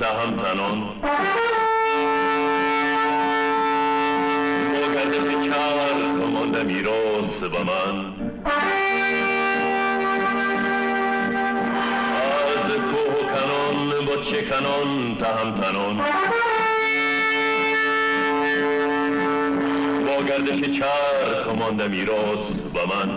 تهمتنان با گردش چرخ مانده میراث به من از کوه و کنان با چه کنان تهمتنان با گردش چرخ مانده میراث به من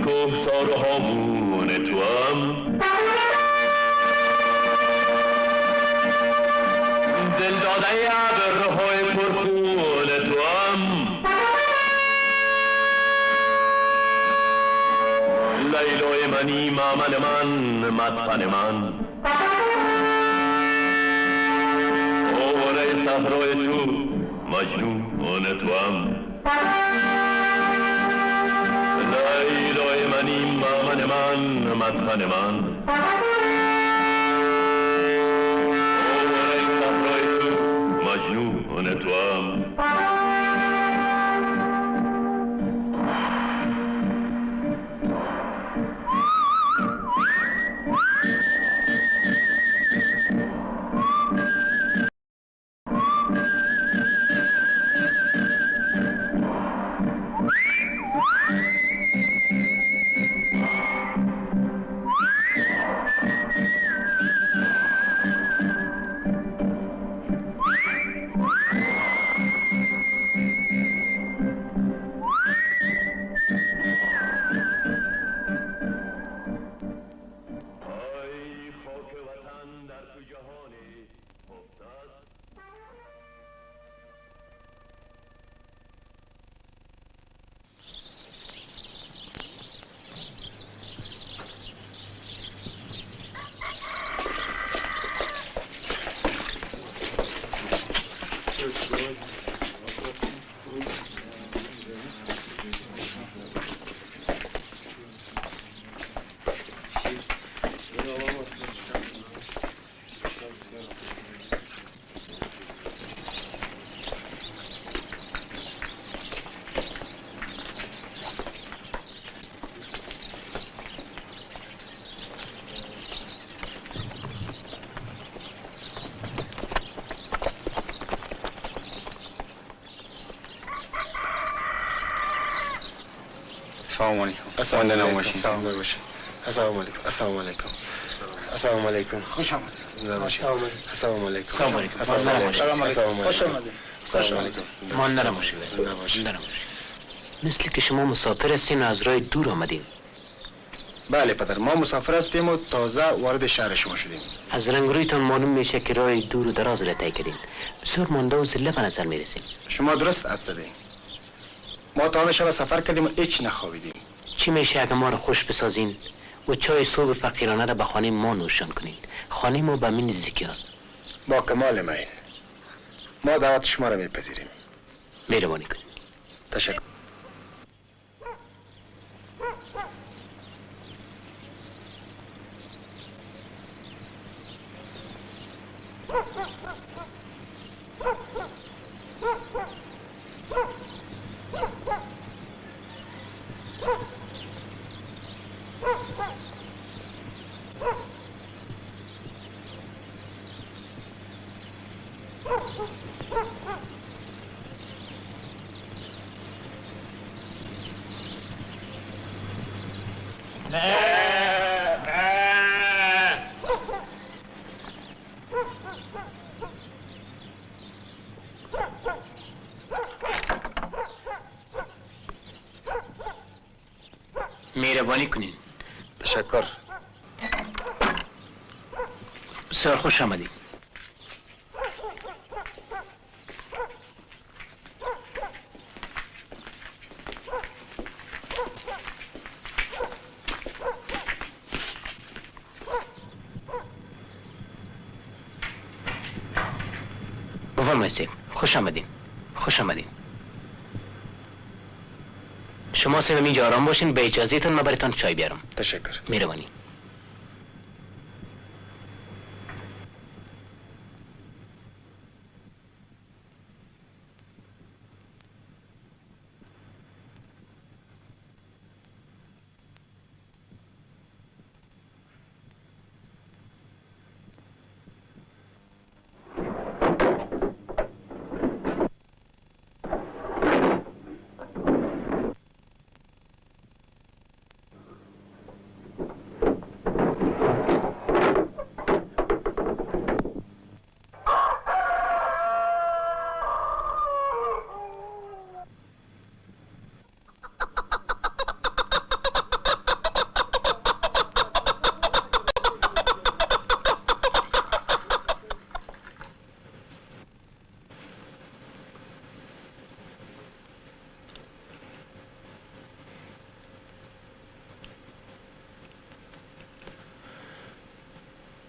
کوهسار هامون توام دل داده ابرهای پرخون توام لیلای منی معمل من مدفن من آواره صحرای تو مجنون توام لیلای منی معمل من مدفن من آواره صحرای تو مجنون توام السلام علیکم. السلام علیکم. السلام علیکم. السلام علیکم. السلام علیکم. خوش آمدید. السلام علیکم. السلام علیکم. خوش آمدید. خوش آمدید. مانده نباشید. مثل که شما مسافر هستین از راه دور آمدین. بله پدر، ما مسافر هستیم و تازه وارد شهر شما شدیم. از رنگ رویتان معلوم میشه که راه دور و دراز را طی کردین. بسیار مانده و ذله به نظر میرسین. شما درست حدس زدین. ما تا شب سفر کردیم و هیچ نخوابیدیم. چی میشه اگه ما رو خوش بسازین و چای صبح فقیرانه را به خانه ما نوشان کنین؟ خانه ما به من نزدیکی است. با کمال میل. ما دعوت شما را میپذیریم. مهربانی کنین. تشکر. مهربانی کنین. تشکر. بسیار خوش آمدید. بفرمایید. خوش آمدین. خوش آمدین. شما سه اینجا آرام باشین، به اجازهتون من براتون چای بیارم. تشکر. مهربانی.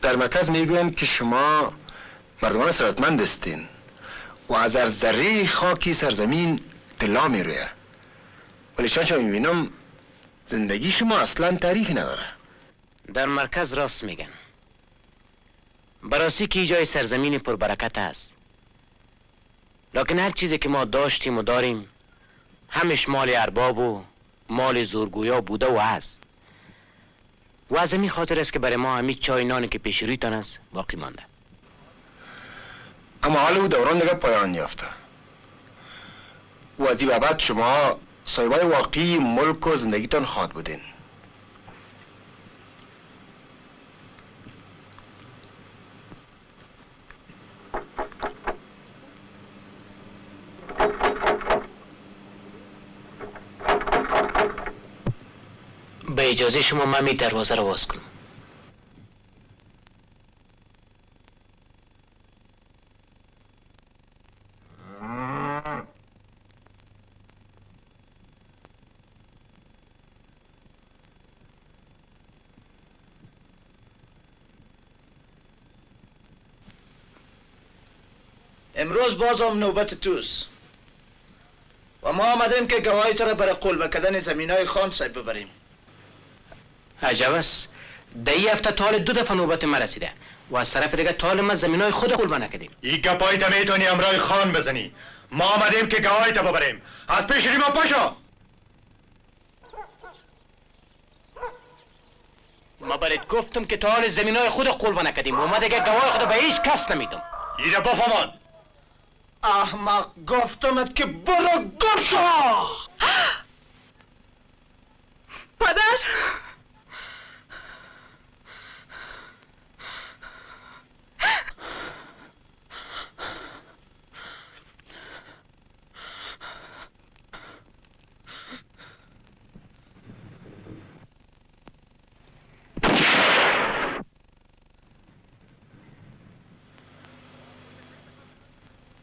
در مرکز میگویند که شما مردمان ثروتمند هستین و از هر ذره خاکی سرزمین طلا میرویه، ولی چون میبینم زندگی شما اصلا تعریفی نداره. در مرکز راست میگن. براستی که جای سرزمین پربرکت است، لکن هر چیزی که ما داشتیم و داریم همش مال ارباب و مال زورگویا بوده و هست، و از همین خاطر است که برای ما همین چای نانی که پیش رویتان است باقی مانده. اما حال او دوران دیگه پایان یافته و از این بعد شما صاحبای واقعی ملک و زندگیتان خواهد بودین. به اجازه شما من می دروازه رو باز کنم. امروز بازم نوبت توست و ما آمدیم که گواهی تو را برای قلب کردن زمینای خان صاحب ببریم. عجب است. در این هفته تال 2 دفعه نوبت ما رسیده و از طرف دیگه تال ما زمینای خود قلب نکردیم. این گپایی تا میتونی امرای خان بزنی. ما آمدیم که گواهی تا ببریم. از پیش ریما پاشو. ما برات گفتم که تال زمینای خود قلب نکردیم و ما دیگه گواهی خود به هیچ کس نمیدم. ایره بفهمان. احمق، گفتمت که برو گم شو. پدر،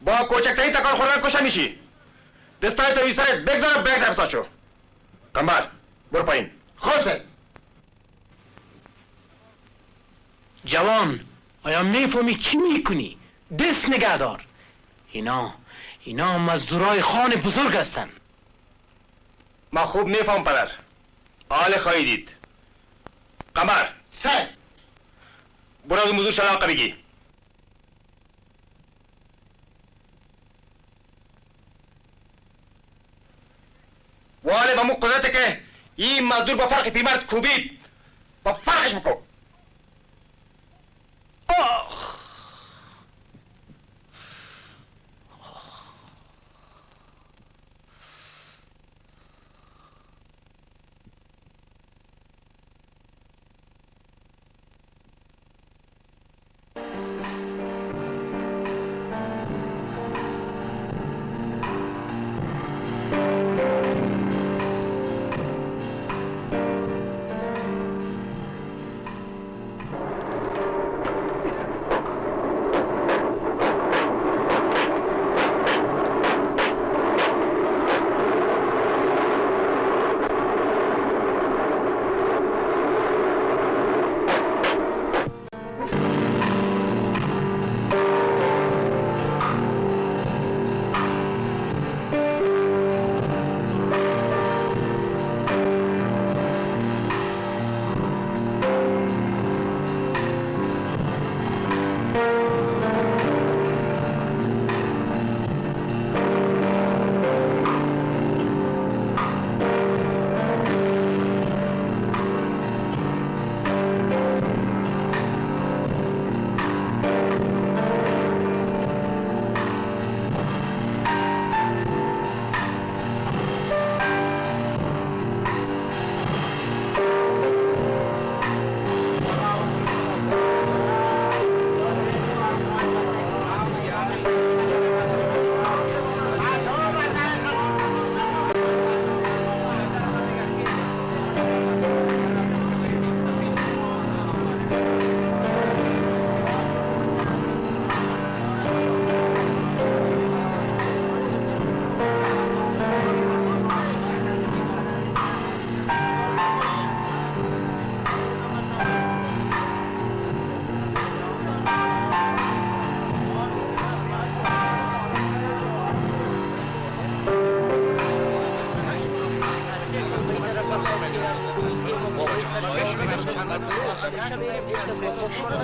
با کوچکترین تکان خوردن کشته میشی. دستای تو سرت بگذار برگ در ساچو. کمبر برو پایین. خوسته جوان، آیا میفهمی چی میکنی؟ دست نگه دار. اینا مزدورای خان بزرگ هستن. ما خوب میفهم پدر. حال خواهی دید. قمر سه برو از موضوع شلاقه بگی. واله با مو قدرته که این مزدور با فرق پیمرد کوبید با فرقش بکن.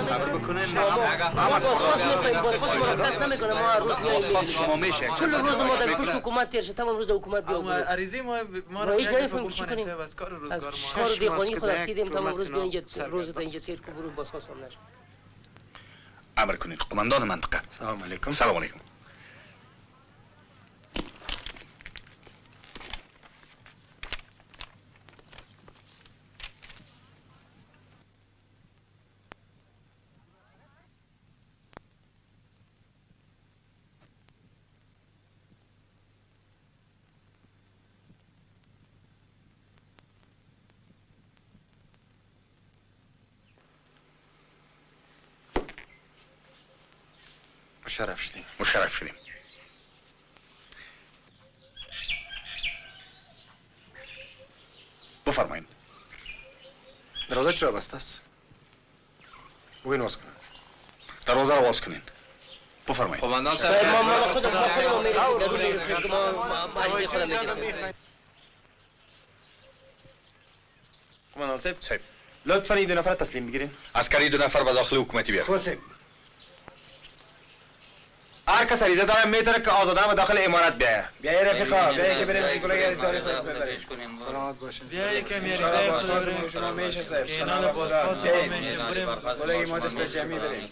صبر بکنین شما میشه چون روز ما در پشت حکومت تیر شد تمام روز در حکومت بیا عریضه ما رو هیچ نمیفهمیم چی کنیم از کار از روزگار کار دیوانی خود افتیدیم تمام روز بیا اینجا روز تا اینجا سیر کو برو باز خواستم نشد امر کنید قماندان منطقه. سلام علیکم. سلام علیکم. مشرف شدیم. مشرف شدیم. بفرمایید. دروازه چرا بسته است؟ بگوین باز کنن. دروازه رو باز کنین. بفرمایید. قماندان ما خودمون میریم درون میرسیم که ما عجیزی خودم میگیریم قماندان صاحب صاحب لطفا این 2 نفر تسلیم بگیرین. عسکری 2 نفر به داخل حکومتی بیار. خود صاحب هر کس عریضه داره میتونه که آزادانه به داخل امارت بیایه. بیایه رفیقا بیایه که بریم سیکولای تاریخ ببریم. سلامت باشین. بیایه که میریزه شما میشه صاحب. اینان بازخواست ما میشه بریم بلگی ما دست جمعی بریم.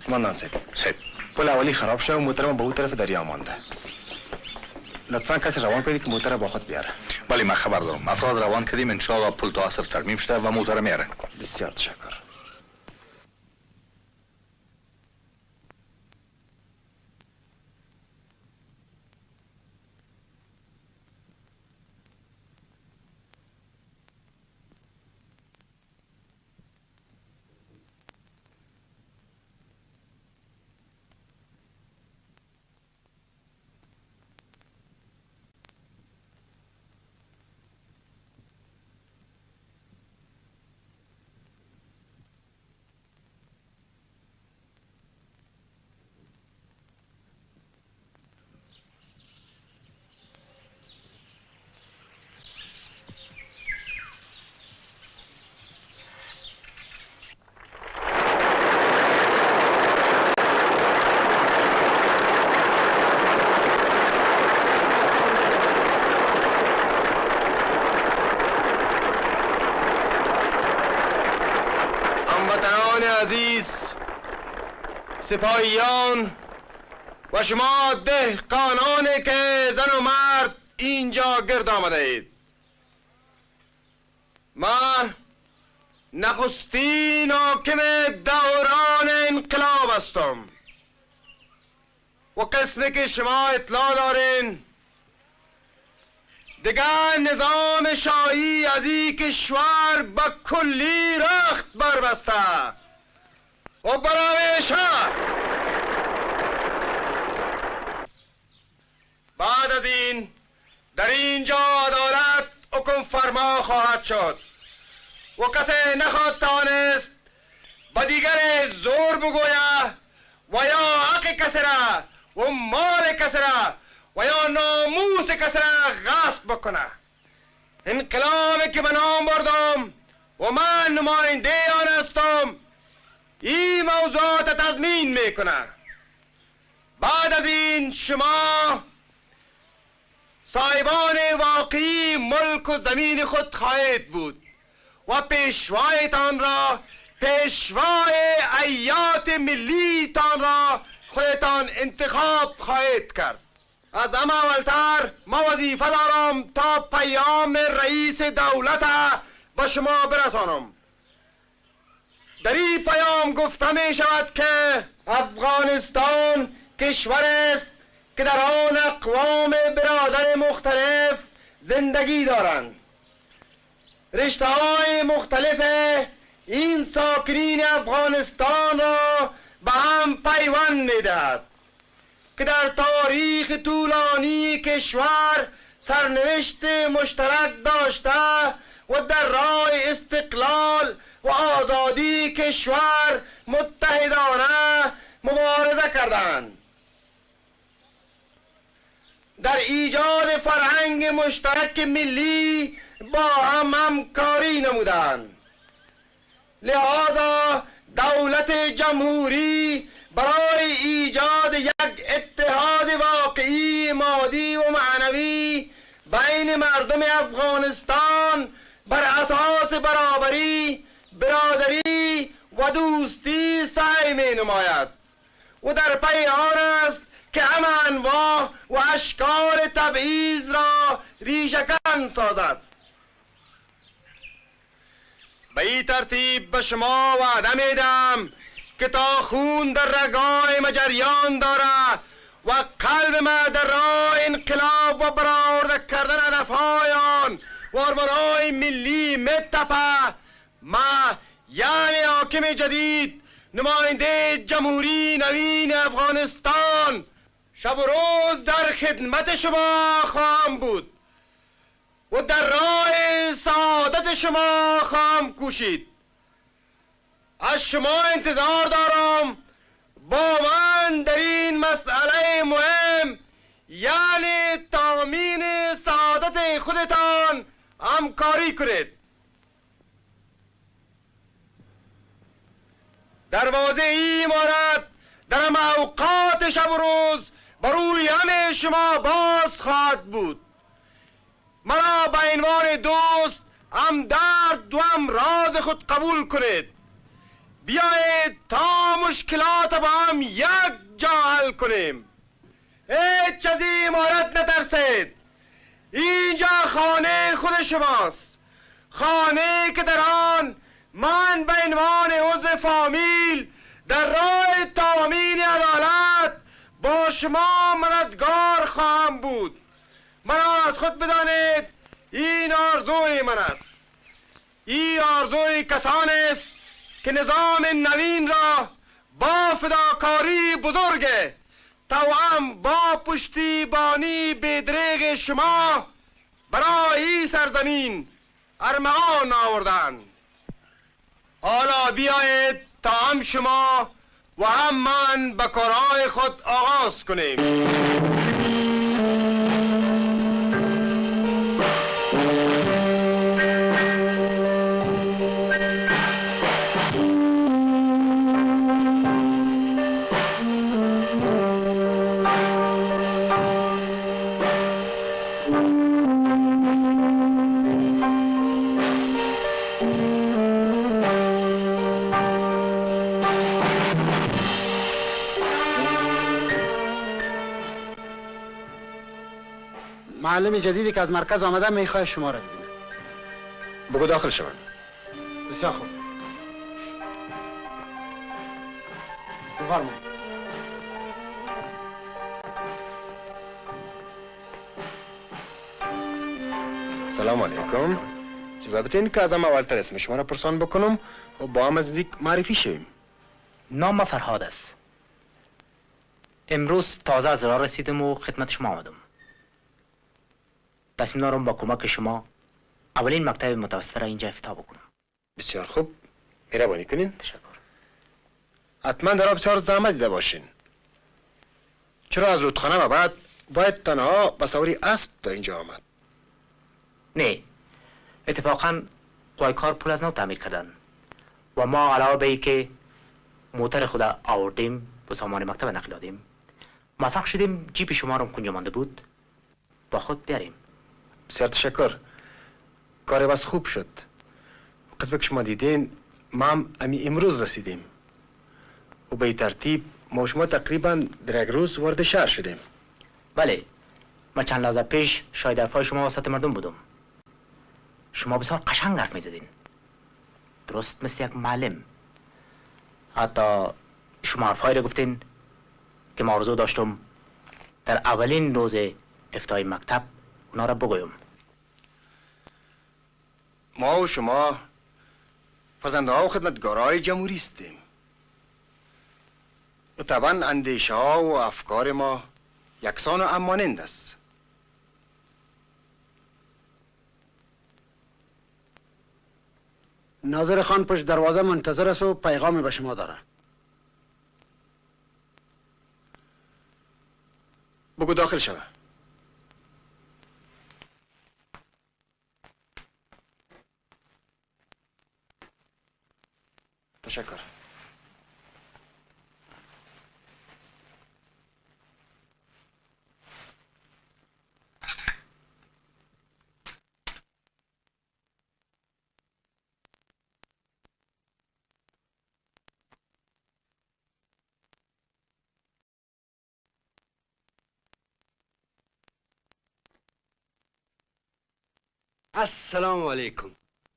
قماندان صاحب پل اولی خراب شد و موتر ما به اون طرف دریا مانده. لطفا کسی روان کنید که موتر با خود بیاره. بله من خبر دارم. افراد روان کردیم انشاءالله پل تا عصر ترمیم شده و موتر میاره. بسیار تشکر. هموطنان عزیز، سپاهیان و شما دهقانانی که زن و مرد اینجا گرد آمده اید، من نخستین حاکم دوران انقلاب هستم و قسمی که شما اطلاع دارین دیگر نظام شاهی از این کشور به کلی رخت بربسته و برای شهر بعد از این در اینجا عدالت حکم فرما خواهد شد و کسی نخواهد توانست به دیگر زور بگوید و یا حق کسی را و مال کسی را و یا ناموس کسی را غصب بکنه. انقلابی که به نام بردم و من نماینده آن هستم این موضوعات تضمین میکنه. بعد از این شما صاحبان واقعی ملک و زمین خود خواهید بود و پیشوایتان را، پیشوای ایات ملیتان را خودتان انتخاب خواهید کرد. از همه اولتر ما وظیفه دارم تا پیام رئیس دولت به شما برسانم. در این پیام گفته می شود که افغانستان کشور است که در آن اقوام برادر مختلف زندگی دارند. رشته های مختلف این ساکنین افغانستان را به هم پیوند می دهد که در تاریخ طولانی کشور سرنوشت مشترک داشته و در راه استقلال و آزادی کشور متحدانه مبارزه کردند. در ایجاد فرهنگ مشترک ملی با هم همکاری نمودند. لذا دولت جمهوری برای ایجاد یک اتحاد واقعی مادی و معنوی بین مردم افغانستان بر اساس برابری، برادری و دوستی سعی می نماید و در پی آن است که همه انواع و اشکال تبعیض را ریشه‌کن سازد. به این ترتیب به شما وعده میدم که تا خون در رگای ما جریان دارد و قلب ما در راه انقلاب و برآورده کردن هدفهای آن و آرمانهای ملی میتپه، ما یعنی حاکم جدید نماینده جمهوری نوین افغانستان شب و روز در خدمت شما خواهم بود و در راه سعادت شما خواهم کوشید. از شما انتظار دارم با من در این مسئله مهم یعنی تامین سعادت خودتان همکاری کنید. دروازه این امارت در اوقات شب و روز بروی همه شما باز خواهد بود. مرا به عنوان دوست هم درد و هم راز خود قبول کنید. بیایید تا مشکلات با هم یک جا حل کنیم. هیچ از این امارت نترسید. اینجا خانه خود شماست، خانه که در آن من به عنوان عضو فامیل در راه تامین عدالت با شما مددگار خواهم بود. مرا از خود بدانید این آرزوی من است. این آرزوی کسان است که نظام نوین را با فداکاری بزرگ توأم با پشتیبانی بدریغ شما برای این سرزمین ارمغان آوردند. حالا بیایید تا هم شما و هم من به کارهای خود آغاز کنیم. معلم جدیدی که از مرکز آمده میخواه شما را ببینه. بگو داخل شوند. بسیار خوب. بفرمایید. سلام علیکم. اجازه بدین که ازم اولتر اسم شما را پرسان بکنم و با هم از نزدیک معرفی شویم. نام فرهاد است. امروز تازه از راه رسیدم و خدمت شما آمدم. تصمیم دارم با کمک شما اولین مکتب متوسطه را اینجا افتتاح بکنم. بسیار خوب. مهربانی کنین. تشکر. حتما در بسیار زحمت دیده باشین. چرا از رودخانه و بعد باید تنها به سواری اسب تا اینجا آمد؟ نه، اتفاقا قوای کار پول از نو تعمیر کردن و ما علاوه به ای که موتر خود آوردیم به سامان مکتب نقل دادیم، موفق شدیم جیب شما رو کنجا مانده بود با خود بیاریم. بسیار تشکر. کار بس خوب شد. قسم که شما دیدین ما هم امروز رسیدیم و به این ترتیب ما شما تقریبا در یک روز وارد شهر شدیم. بله، من چند لحظه پیش شاید حرفای شما وسط مردم بودم. شما بسیار قشنگ حرف میزدین، درست مثل یک معلم. حتی شما حرفایی را گفتین که ما آرزو داشتم در اولین روز افتتاح مکتب اونا را بگویم. ما و شما فرزنده ها و خدمتگارای جمهوری هستیم و طبعا اندیشه ها و افکار ما یکسان و همانند است. ناظر خان پشت دروازه منتظر است و پیغامی به شما داره. بگو داخل شوه. تشکر. السلام علیکم.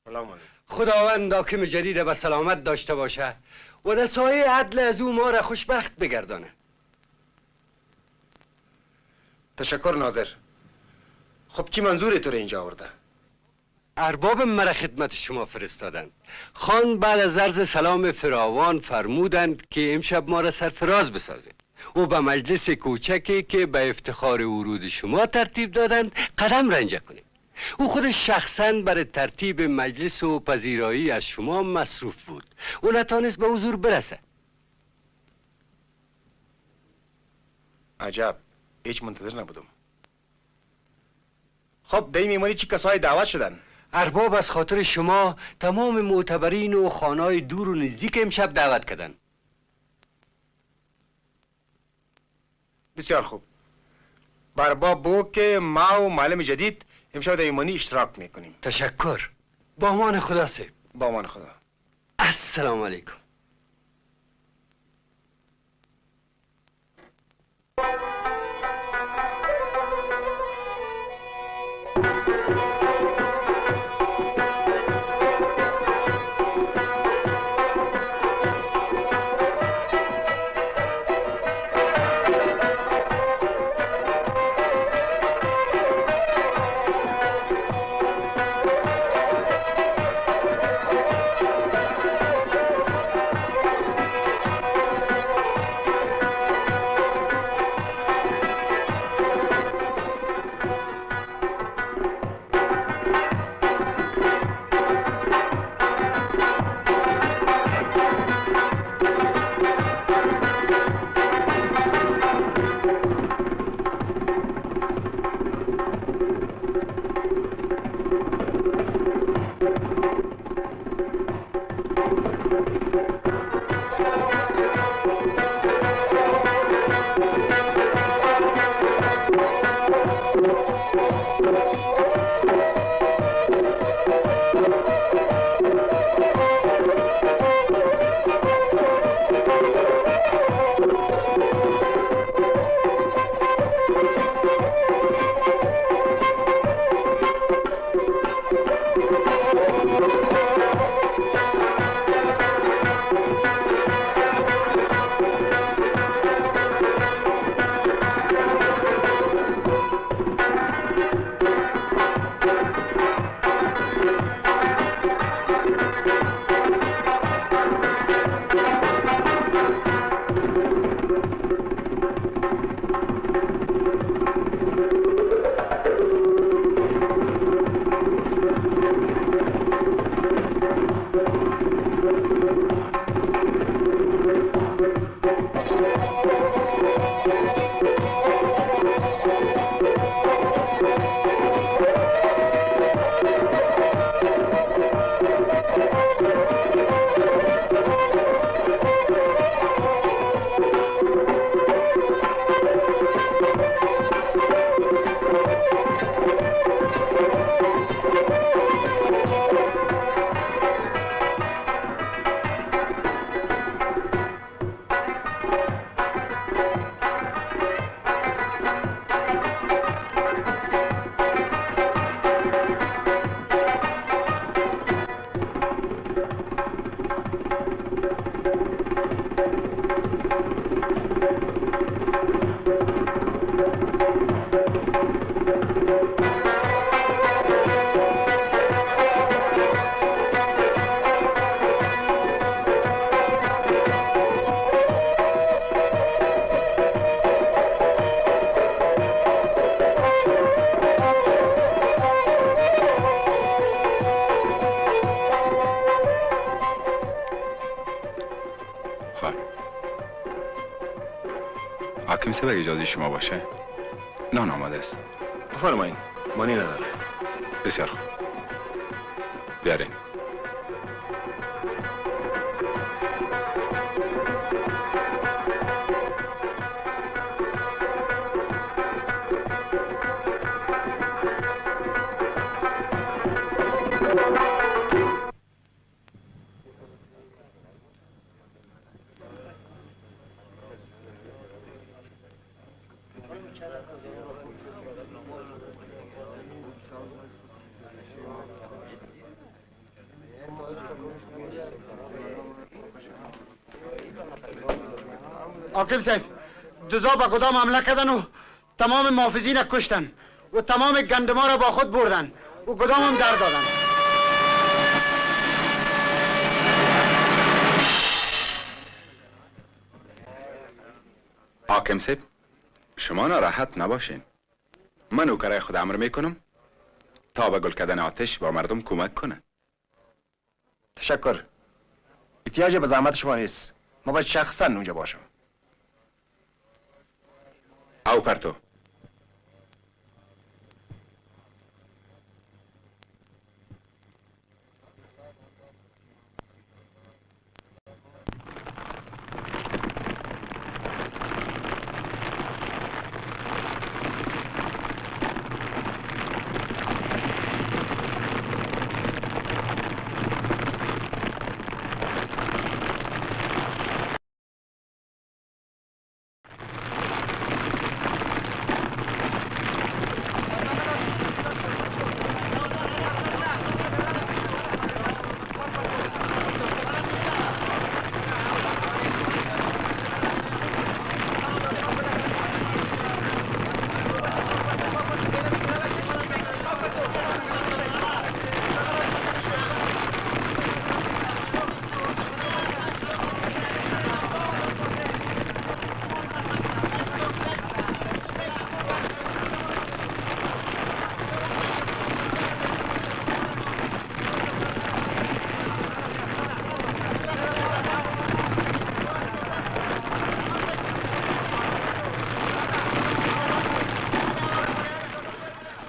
سلام علیکم. خداوند حاکم جدید به سلامت داشته باشه و در سایه عدل از او ما را خوشبخت بگردانه. تشکر ناظر. خب چی منظوری تو رو اینجا آورده؟ ارباب مرا خدمت شما فرستادند. خان بعد از عرض سلام فراوان فرمودند که امشب ما را سرفراز بسازه و به مجلس کوچکی که به افتخار ورود شما ترتیب دادند قدم رنجه کنیم. او خود شخصاً برای ترتیب مجلس و پذیرایی از شما مصروف بود و نتانست به حضور برسه. عجب، هیچ منتظر نبودم. خب در این میمانی چی کسای دعوت شدن؟ ارباب از خاطر شما تمام معتبرین و خانهای دور و نزدیک امشب دعوت کردن. بسیار خوب. برباب بگو که ما و معلم جدید امشب در ایمانی اشتراک میکنیم. تشکر. با امان خدا سید. با امان خدا. السلام علیکم. حاکم صاحب اگه اجازه شما باشه نان آماده است. بفرمایید، مانی نداره. بسیار خوب، بیارین. حاکم صاحب، جزا به گدام حمله کردن و تمام محافظین کشتن و تمام گندما را با خود بردن و گدام هم در دادن. حاکم صاحب شما ناراحت نباشین. من نوکرای خود امر میکنم تا به گل کردن آتش با مردم کمک کنه. تشکر. احتیاج به زحمت شما نیست. ما باید شخصا اونجا باشم. او پرتو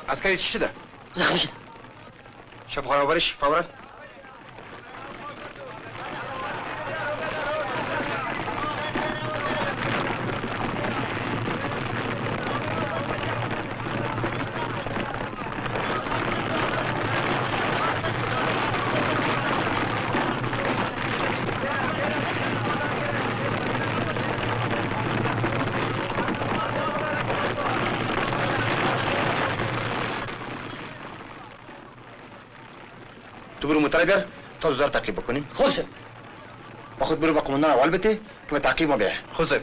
عسکری چی شده؟ زخمی شد. شفاخانه آورش فورا. تو برو موتر بیار تا زودتر تعقیب بکنیم. خوب شد. با خود برو با قماندان اول بده که به تعقیب ما بیاه. خود صاحب.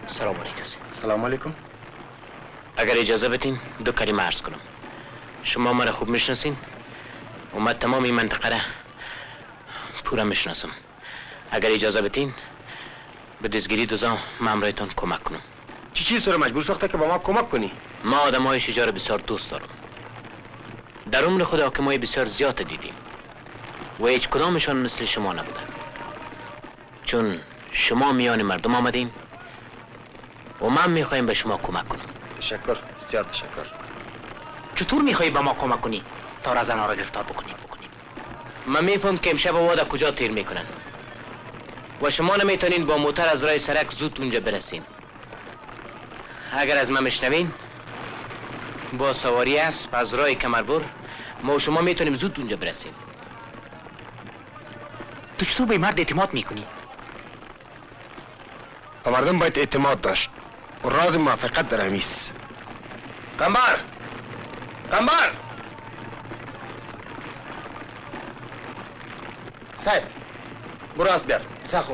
سلام علیکم. سلام علیکم. اگر اجازه بدین دو کلمه عرض کنم. شما مرا خوب میشناسین و من تمام این منطقه را پورا میشناسم. اگر اجازه بدین به دزگیری دوزا من امرایتان کمک کنم. چی چیز رو مجبور ساخته که با ما کمک کنی؟ ما آدم های شجاع بسیار دوست دارم. در عمر خود حاکمای بسیار زیاد دیدیم و هیچ کدامشان مثل شما نبودن. چون شما میان مردم آمدین و من میخوایم به شما کمک کنم. تشکر، بسیار تشکر. چطور میخوایی به ما کمک کنی تا را زنها را گرفتار بکنی؟ من میفهم که امشب و در کجا تیر میکنن و شما نمیتونین با موتر از راه سرک زود اونجا برسین. اگر از من میشنوین با سواری اسب از راه کمربر ما و شما میتونیم زود اونجا برسیم. تو چطور به مرد اعتماد میکنی؟ و مردم باید اعتماد داشت و راز موفقیت در همیست. قنبر! قنبر! صاحب برو از بیار. سخو.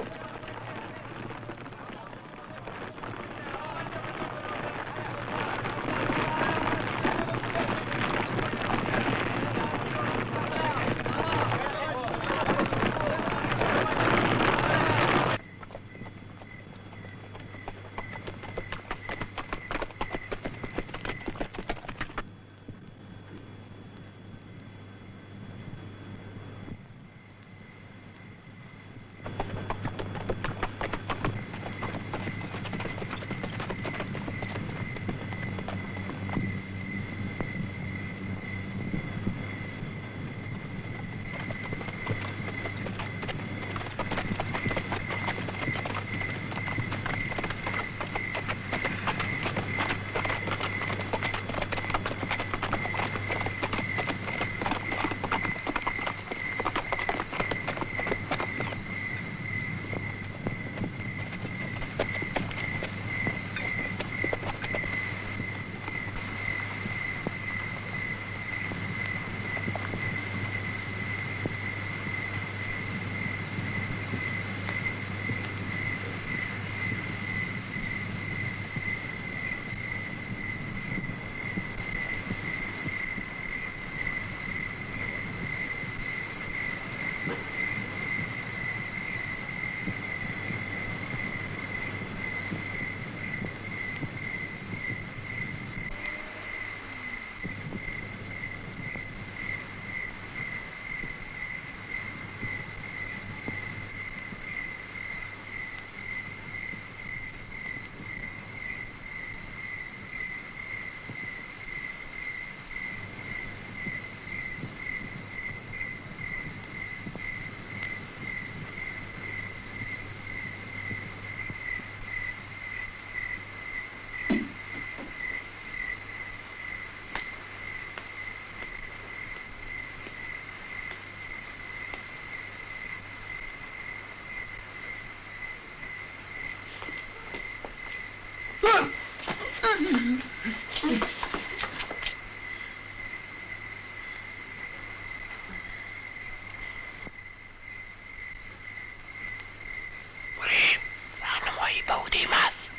راهنمایی به عهده ماست.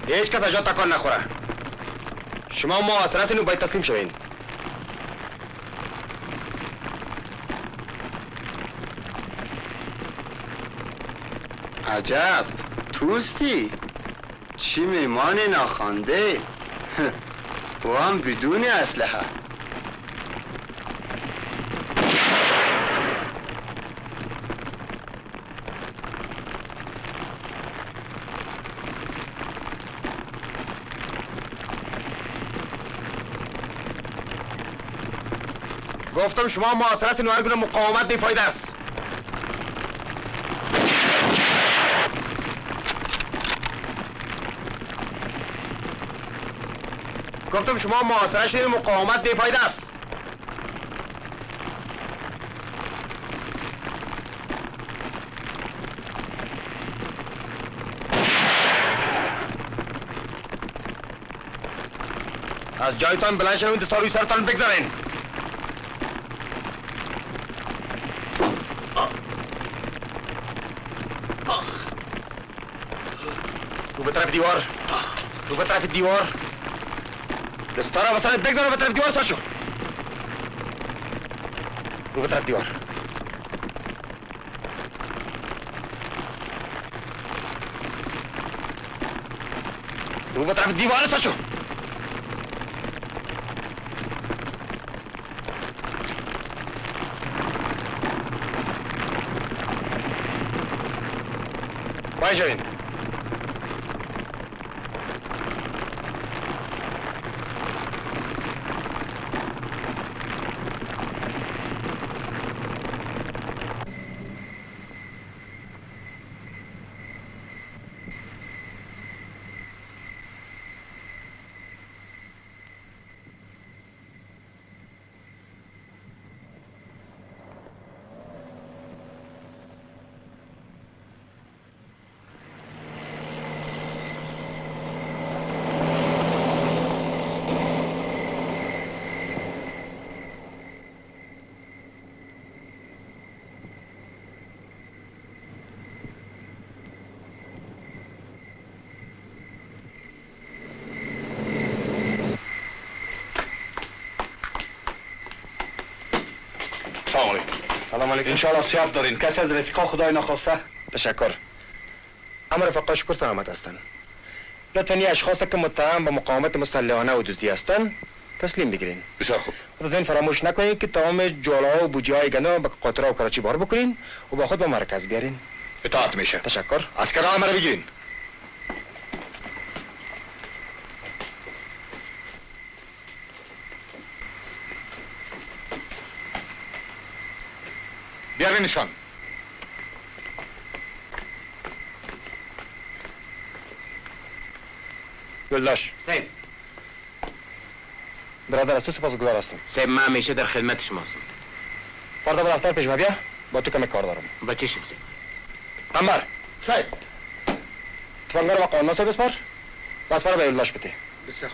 هیچ کس اجازه تکان نخوره. شما محاصره هستین و باید تسلیم شوین. عجب توستی چی میمان ناخوانده و هم بدون اسلحه. گفتم شما محاصره هستین و هر گونه مقاومت بیفایده است. گفتم شما محاصره شدین و مقاومت بیفایده است. از جایتان بلند شوین، دستا روی سرتان بگذارین. رو به طرف دیوار، رو به طرف دیوار. دستا را وسط بگذار و به طرف دیوار سر شو. رو به طرف دیوار. رو به طرف دیوار سر شو. پای شوین. سلام علیکم. انشاءالله صحت دارین. کسی از رفیقا خدای نخواسته؟ تشکر. اما رفقا شکر سلامت هستند. لطفاً این اشخاص که متهم به مقاومت مسلحانه و دزدی هستند تسلیم بگیرین. بسیار خوب. از این فراموش نکنید که تمام جولاها و بوجیهای گندم به قاطره و کراچی بار بکنین و با خود به مرکز بیارین. اطاعت میشه. تشکر. عسکران مرا بگیرین. بیاره نشان. یلداش صاحب برادر از تو سپاسگزار هستم. صاحب من همیشه در خدمت شما هستم. فردا به دفتر پیش ما بیا، با تو کمی کار دارم. با چشم صاحب. انبر صاحب تفنگا رو با قانون صاحب بسپار، بس برای به یلداش بده. بسیار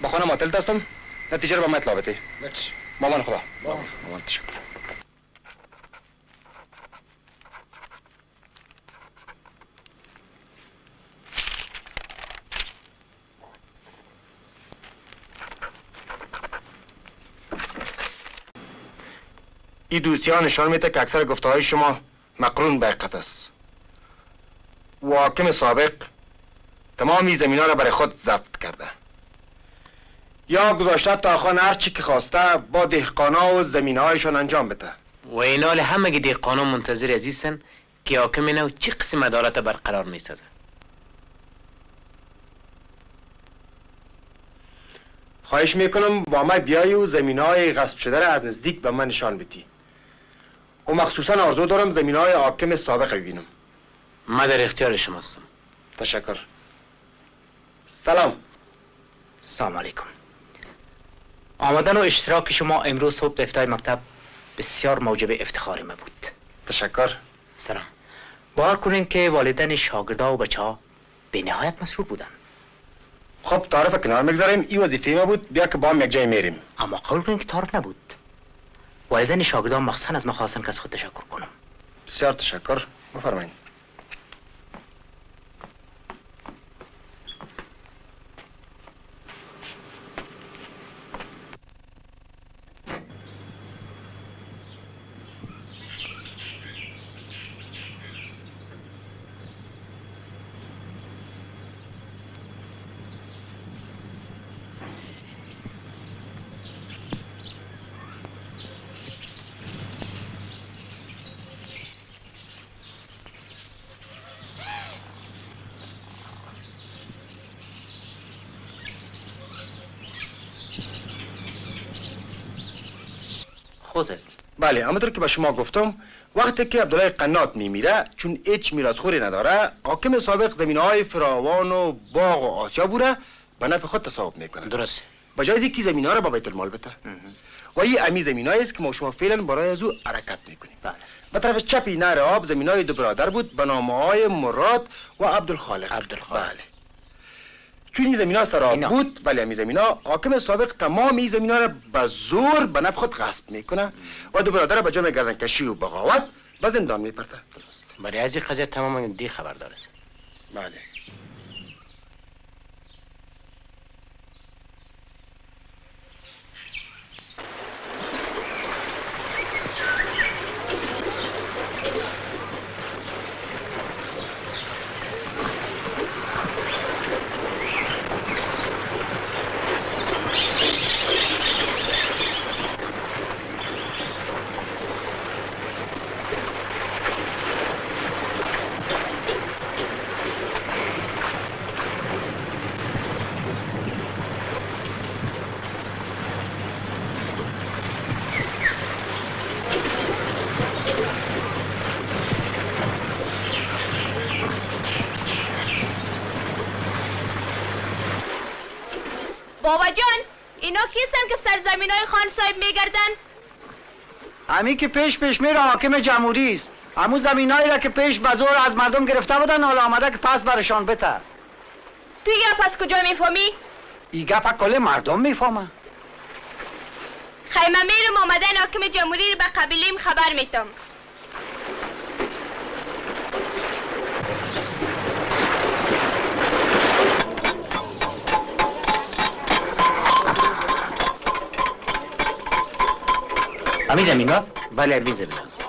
با خانم معطل هستم، نتیجه رو به من اطلاع بده. مامان خدا. مامان تشکر. این دوسیه ها نشان میده که اکثر گفته های شما مقرون به حقیقت است و حاکم سابق تمام این زمین ها را برای خود ضبط کرده یا گذاشته تا خان هر چی که خواسته با دهقانا و زمین هایشان انجام بده. و این حال همه دهقانا منتظر عزیزن که حاکم نو چی قسم عدالت برقرار میسازه. خواهش میکنم با ما بیایی و زمین های غصب شده را از نزدیک به من نشان بدی و مخصوصا آرزو دارم زمین های حاکم سابق ببینم. من در اختیار شما هستم. تشکر. سلام. سلام علیکم. آمدن و اشتراک شما امروز صبح در افتتاح مکتب بسیار موجب افتخار ما بود. تشکر. سلام. باور کنین که والدین شاگردا و بچه‌ها به نهایت مسرور بودن. خب تعارف کنار میگذاریم، این وظیفه ما بود، بیا که با هم یک جای میریم. اما قبول کنین که تعارف نبود. والدین شاگردا مخصوصا از ما خواستن که از خود تشکر کنم. بسیار تشکر. بفرمایید. خوزه. بله، همونطور که به شما گفتم وقتی که عبدالله قنات میمیره چون هیچ میراثخوری نداره، حاکم سابق زمینهای فراوان و باغ و آسیا بوده به نفع خود تصاحب میکنه. درست. به جای اینکه زمینها را با بیت المال بده. و این امی زمینایی است که ما شما فعلا برای از او حرکت میکنیم. بله. به طرف چپی نهر آب زمینای دو برادر بود به نامه‌های مراد و عبدالخالق. بله. چون این زمین ها سراب بود، ولی همین زمین ها حاکم سابق تمام این زمین ها را به زور به نفع خود غصب میکنه و دو برادر را به جرم گردنکشی و بغاوت به زندان میپرته. برای از این قضیه تمام دی خبر داره. بله. بابا جان، اینا کیستن که سرزمینای خان صاحب میگردن؟ امی که پیش میره حاکم جمهوری است. همون زمینایی را که پیش به زور از مردم گرفته بودن حالا آمده که پس برشان بده. تو یا پس کجا میفهمی؟ این گپ کل مردم میفهمه. خیمه میرم آمدن حاکم جمهوری رو به قبیلیم خبر میتم. همین زمین هست؟ بله همین زمین هست.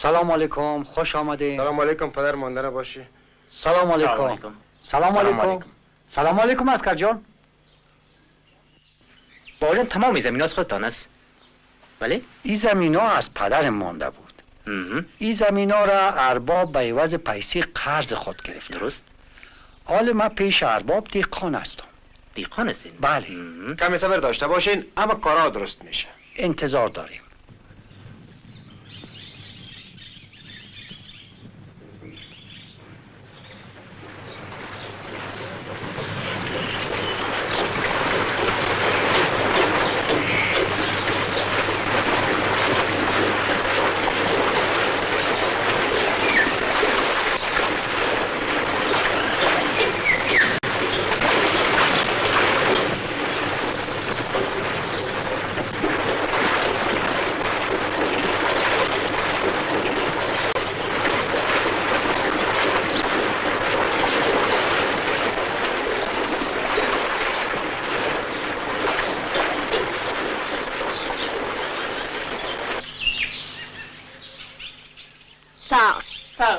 سلام علیکم، خوش آمدین. سلام علیکم پدر، مانده نباشی. سلام علیکم. سلام علیکم. سلام علیکم اسکر جان. بابا جان تمام زمین هاست خودتان است؟ بله؟ این زمین ها از پدر مانده بود. این زمین ها را ارباب به عوض پیسه قرض خود گرفت. درست. حال ما پیش ارباب دیقان هستم. دیقان هستین؟ بله. کمی صبر داشته باشین، اما کارا درست میشه. انتظار داریم.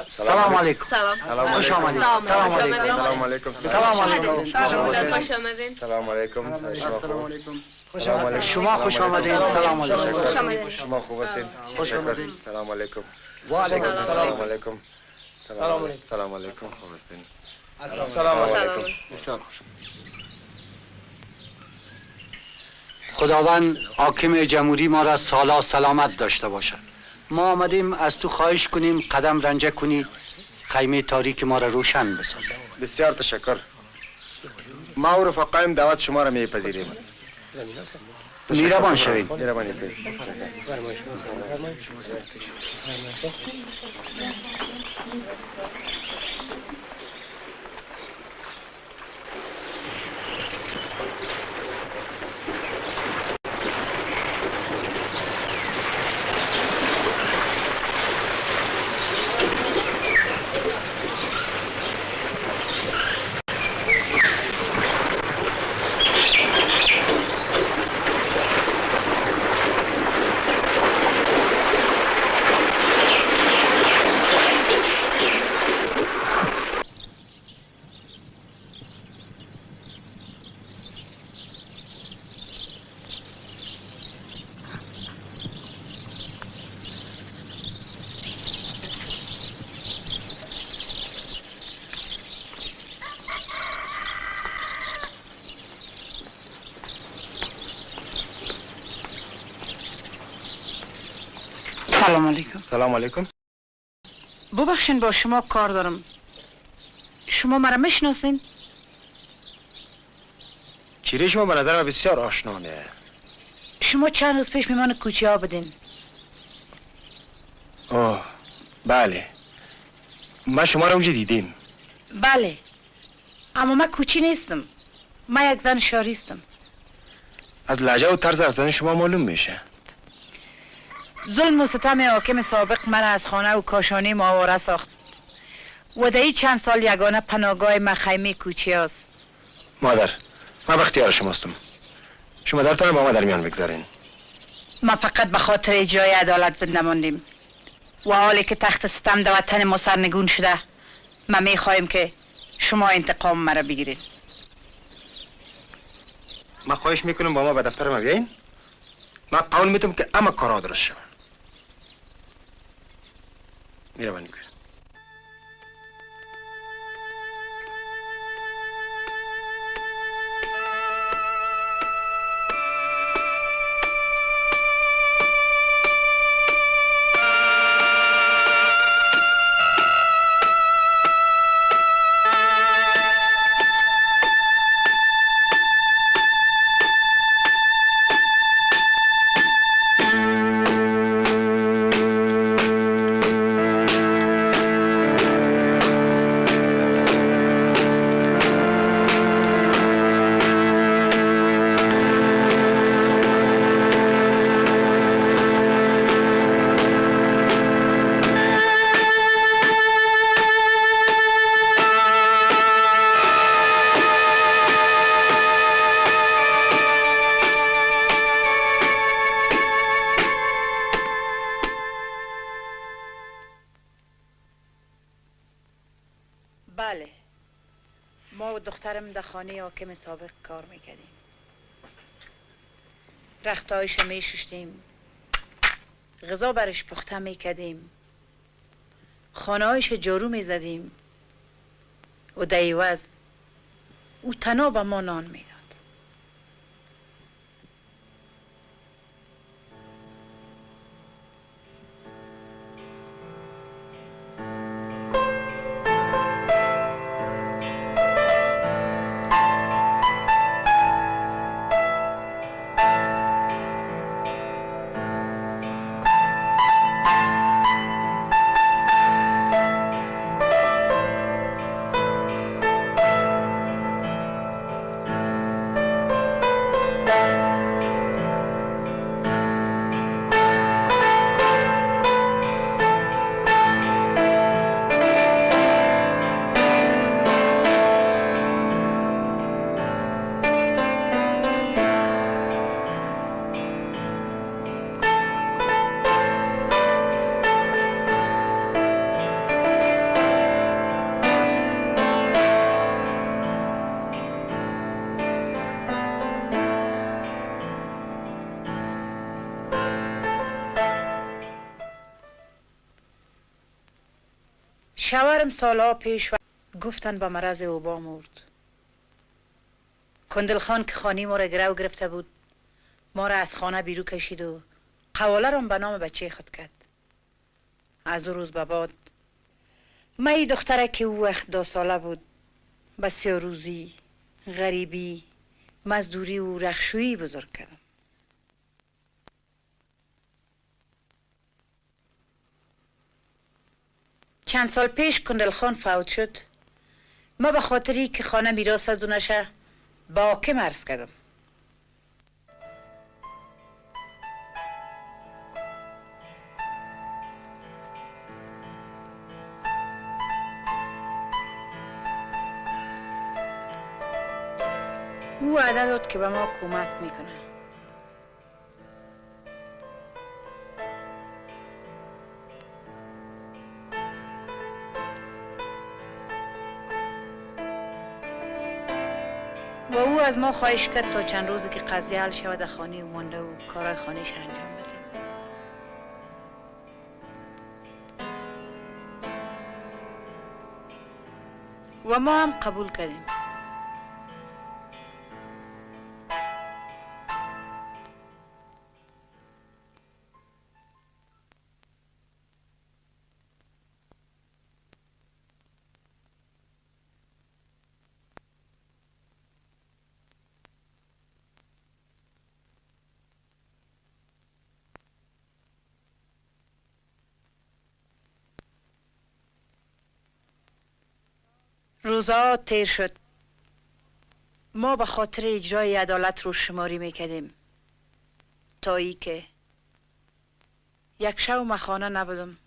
سلام علیکم. سلام. خوش آمدید. سلام علیکم. سلام علیکم. سلام علیکم. خوش آمدین. سلام علیکم. خوش آمدید. شما خوش آمدید. سلام علیکم. خوش آمدید. شما خوب هستین؟ خوش آمدید. سلام علیکم. و علیکم سلام السلام. علیکم. سلام علیکم. سلام علیکم. خوب هستین؟ سلام علیکم. بسیار خوش. خداوند حاکم جمهوری ما را سالا سلامت داشته باشد. ما آمدیم از تو خواهش کنیم قدم رنجه کنی خیمه تاریک ما را روشن بسازد. بسیار تشکر. ما و رفقایم دعوت شما را میپذیریم. مهربان شوید. مهربانی کنید. سلام علیکم. سلام علیکم. ببخشین با شما کار دارم. شما مرا میشناسین؟ چیره شما به نظر من بسیار آشنا میاد. شما چند روز پیش میمان کوچه ها بدین. اوه بله، ما شما را اونجا دیدیم. بله، اما من کوچی نیستم. من یک زن شاری هستم. از لهجه و طرز حرف زدن شما معلوم میشه. ظلم و ستم حاکم سابق من از خانه و کاشانه آواره ساخت و در این چند سال یگانه پناهگاه من خیمه کوچی است. مادر، من به اختیار شماستم. شما درتان با ما در میان بگذارین. ما فقط به خاطر اجرای عدالت زنده ماندیم و حالی که تخت ستم در وطن ما سرنگون شده، ما میخواهیم که شما انتقام مرا بگیرید. من خواهش میکنم با ما به دفتر ما بیاین. من قول میدم که اما کارا درست شون. مهربانی کنید. بله، ما و دخترم در خانه حاکم سابق کار میکردیم. رختایش میشوشتیم، غذا برش پخته میکردیم، خانهایش جارو میزدیم و در عوض او تنها به ما نان میداد. شوهرم سالها پیش گفتن به مرض وبا مرد. کندل خان که خانی ما را گرو گرفته بود، ما را از خانه بیرو کشید و قواله را به نام بچه خود کرد. از او روز به بعد من ای دختره که او وقت 2 ساله بود بسیار روزی، غریبی، مزدوری و رخشویی بزرگ کردم. چند سال پیش کندل خان فوت شد. ما به خاطری که خانه میراث از او نشه با حاکم عرض کردم. او وعده داد که به ما کمک میکنه. و او از ما خواهش کرد تا چند روزی که قضیه حل شود در خانه او مانده و کارهای خانه‌اش انجام بده. و ما هم قبول کردیم. روزا تیر شد. ما به خاطر اجرای عدالت رو شماری میکردیم تا ای که یک شب من خانه نبودم.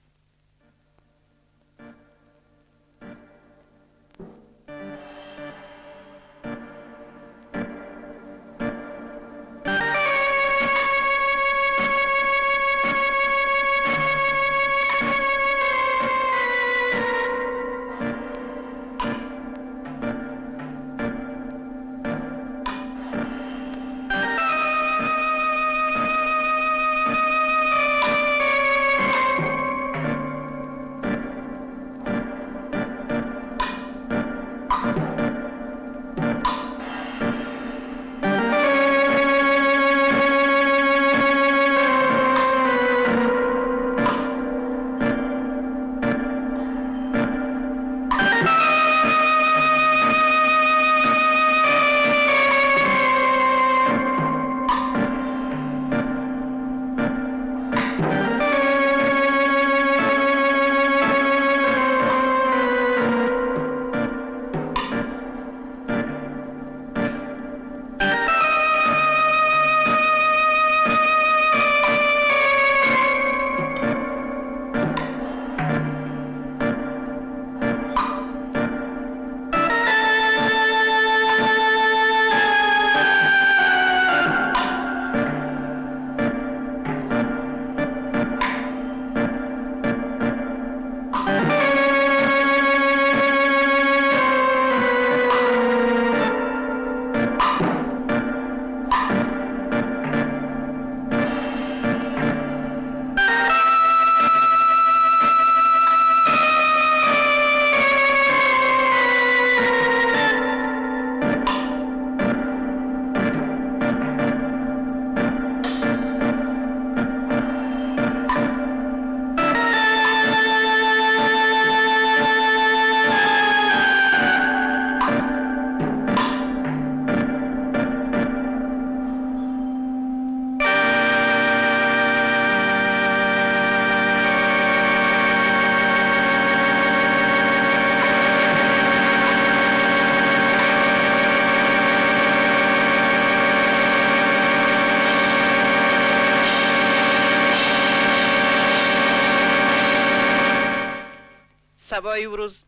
سبای او روز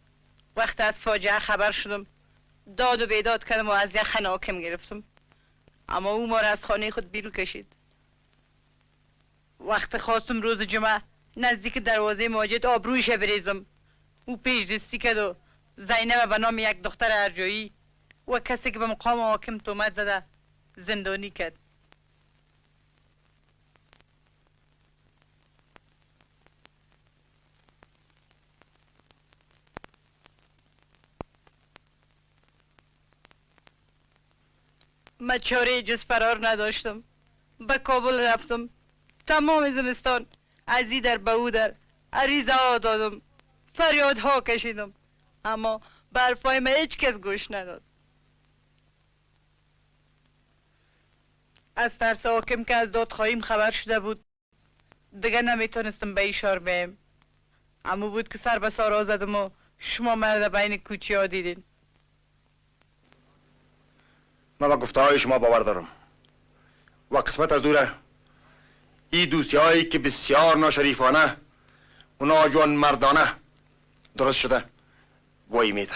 وقت از فاجعه خبر شدم داد و بیداد کردم و از یخ حاکم گرفتم، اما او ما را از خانه خود بیرون کشید. وقت خواستم روز جمعه نزدیک دروازه مسجد آبرویش بریزم، او پیش دستی کرد و زینب به نام یک دختر ارجایی و کسی که به مقام حاکم تهمت زده زندانی کرد. من چاره جز فرار نداشتم. به کابل رفتم، تمام زمستان از این در به او در عریضه ها دادم، فریادها کشیدم، اما به حرفای من هیچ کس گوش نداد. از ترس حاکم که از دادخواهیم خبر شده بود دیگه نمیتونستم به ایشار بیم، اما بود که سر به سارا زدم و شما مرد بین کوچی ها دیدین. من با گفته های شما باور دارم و قسمت از اوره این دوستی هایی که بسیار ناشریفانه و ناجوان مردانه درست شده وای میده.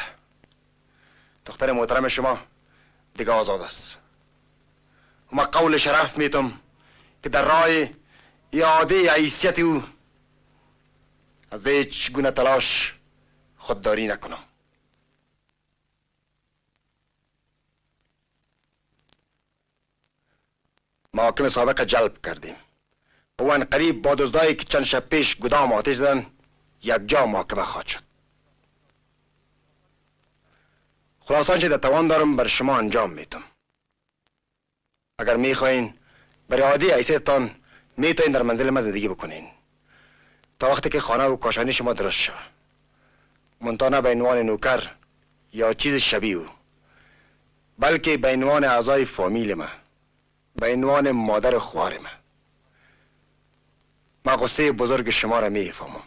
دختر محترم شما دیگه آزاد است و من قول شرف میتم که در راه اعاده حیثیت او از هیچ گونه تلاش خودداری نکنم. محاکم سابق جلب کردیم و ان قریب با دزدایی که چند شب پیش گدام آتش زدن یک جا محاکمه خواهد شد. خلاصان چه در توان دارم بر شما انجام میتم. اگر میخواین برای عادی حیثیتتان میتونین در منزل من زندگی بکنین تا وقتی که خانه و کاشانی شما درست شود، منتها نه به عنوان نوکر یا چیز شبیه او، بلکه به عنوان اعضای فامیل من، به عنوان مادر خواهر من غصه بزرگ شما را میفهمم.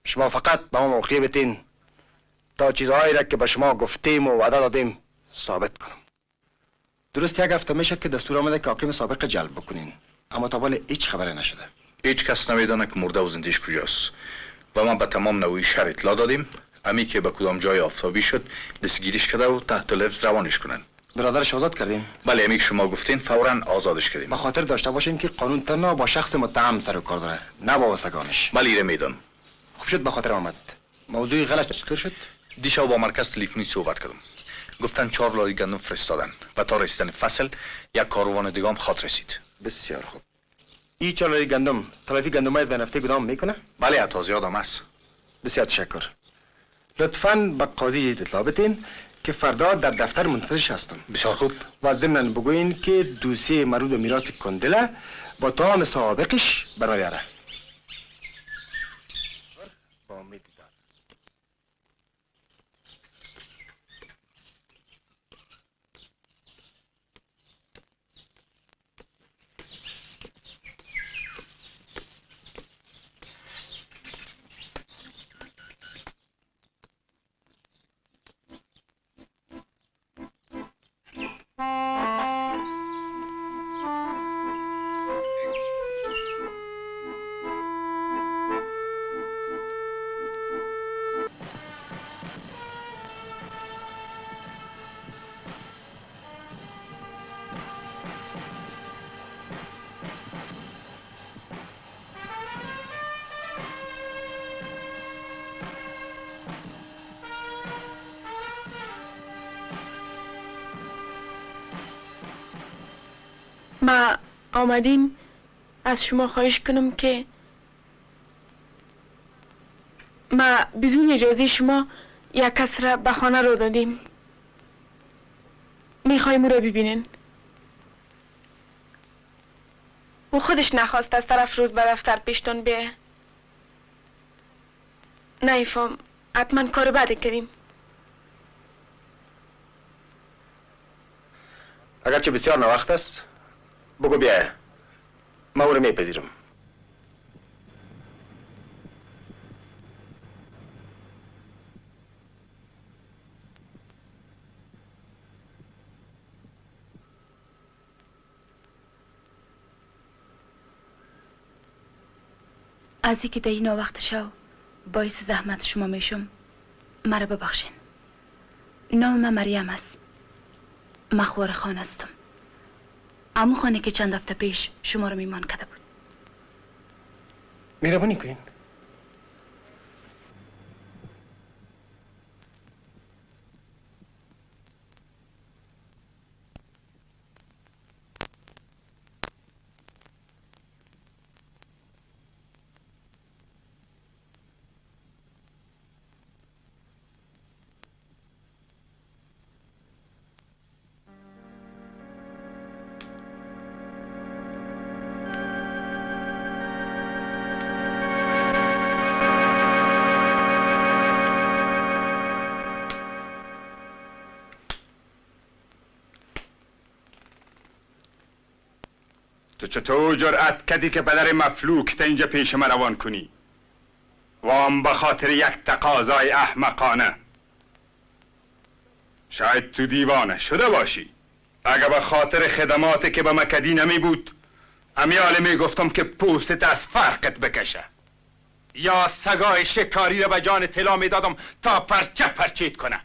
شما فقط به ما موقع بتین تا چیزهایی را که به شما گفتیم و وعده دادیم ثابت کنم. درست یک هفته میشه که دستور آمده که حاکم سابق جلب بکنین، اما تا حال هیچ خبری نشده. هیچ کس نمیدونه که مرده و زندهش کجاست و ما به تمام نوعی شهر اطلاع دادیم. امی که به کدام جای آفتابی شد دستگیریش کرده و تحت لفظ روانش کنن. برادرش آزاد کردیم؟ بله، امی که شما گفتین فوراً آزادش کردیم. با خاطر داشته باشین که قانون تنها با شخص متهم سر و کار داره، نه با واسگانش. بله ایره میدان. خوب شد به خاطر آمد. موضوع غلط چطور شد؟ دیشب با مرکز تلفنی صحبت کردم. گفتن 4 لاری گندم فرستادن و تا رسیدن فصل یک کاروان دیگه هم خاط رسید. بسیار خوب. این 4 لاری گندم تلافی گندم از بین هفته گدام میکنه؟ بله، تا زیادم است. بسیار تشکر. لطفاً به قاضی اطلاع بدین که فردا در دفتر منتظرش هستم. بسیار خوب. و ضمناً بگوین که دوسیه مربوط به میراث کندله با تمام سوابقش برایاره. با امید دیدار. ما آمدیم از شما خواهش کنم که ما بدون اجازه شما یک کس را به خانه رو دادیم. میخوایم او را ببینین. او خودش نخواست از طرف روز به دفتر پیشتون بیه. نیفهم، حتما کار بدی کردیم. اگرچه بسیار نوقت است بگو بیایه، من او را میپذیرم. از اینکه در این وقت شو باعث زحمت شما میشم، مرا ببخشین. نام من مریم است. مخوار خان هستم. امو خانه که چند هفته پیش شما رو میمان کرده بود. مهربانی کنین. تو چطور جرأت کردی که پدر مفلوک تا اینجا پیش من روان کنی؟ وام به خاطر یک تقاضای احمقانه. شاید تو دیوانه شده باشی. اگه به خاطر خدماتی که به مکدی نمی بود، امیاله می گفتم که پوستت از فرقت بکشه، یا سگای شکاری را به جان طلا می دادم تا پرچه پرچیت کنه.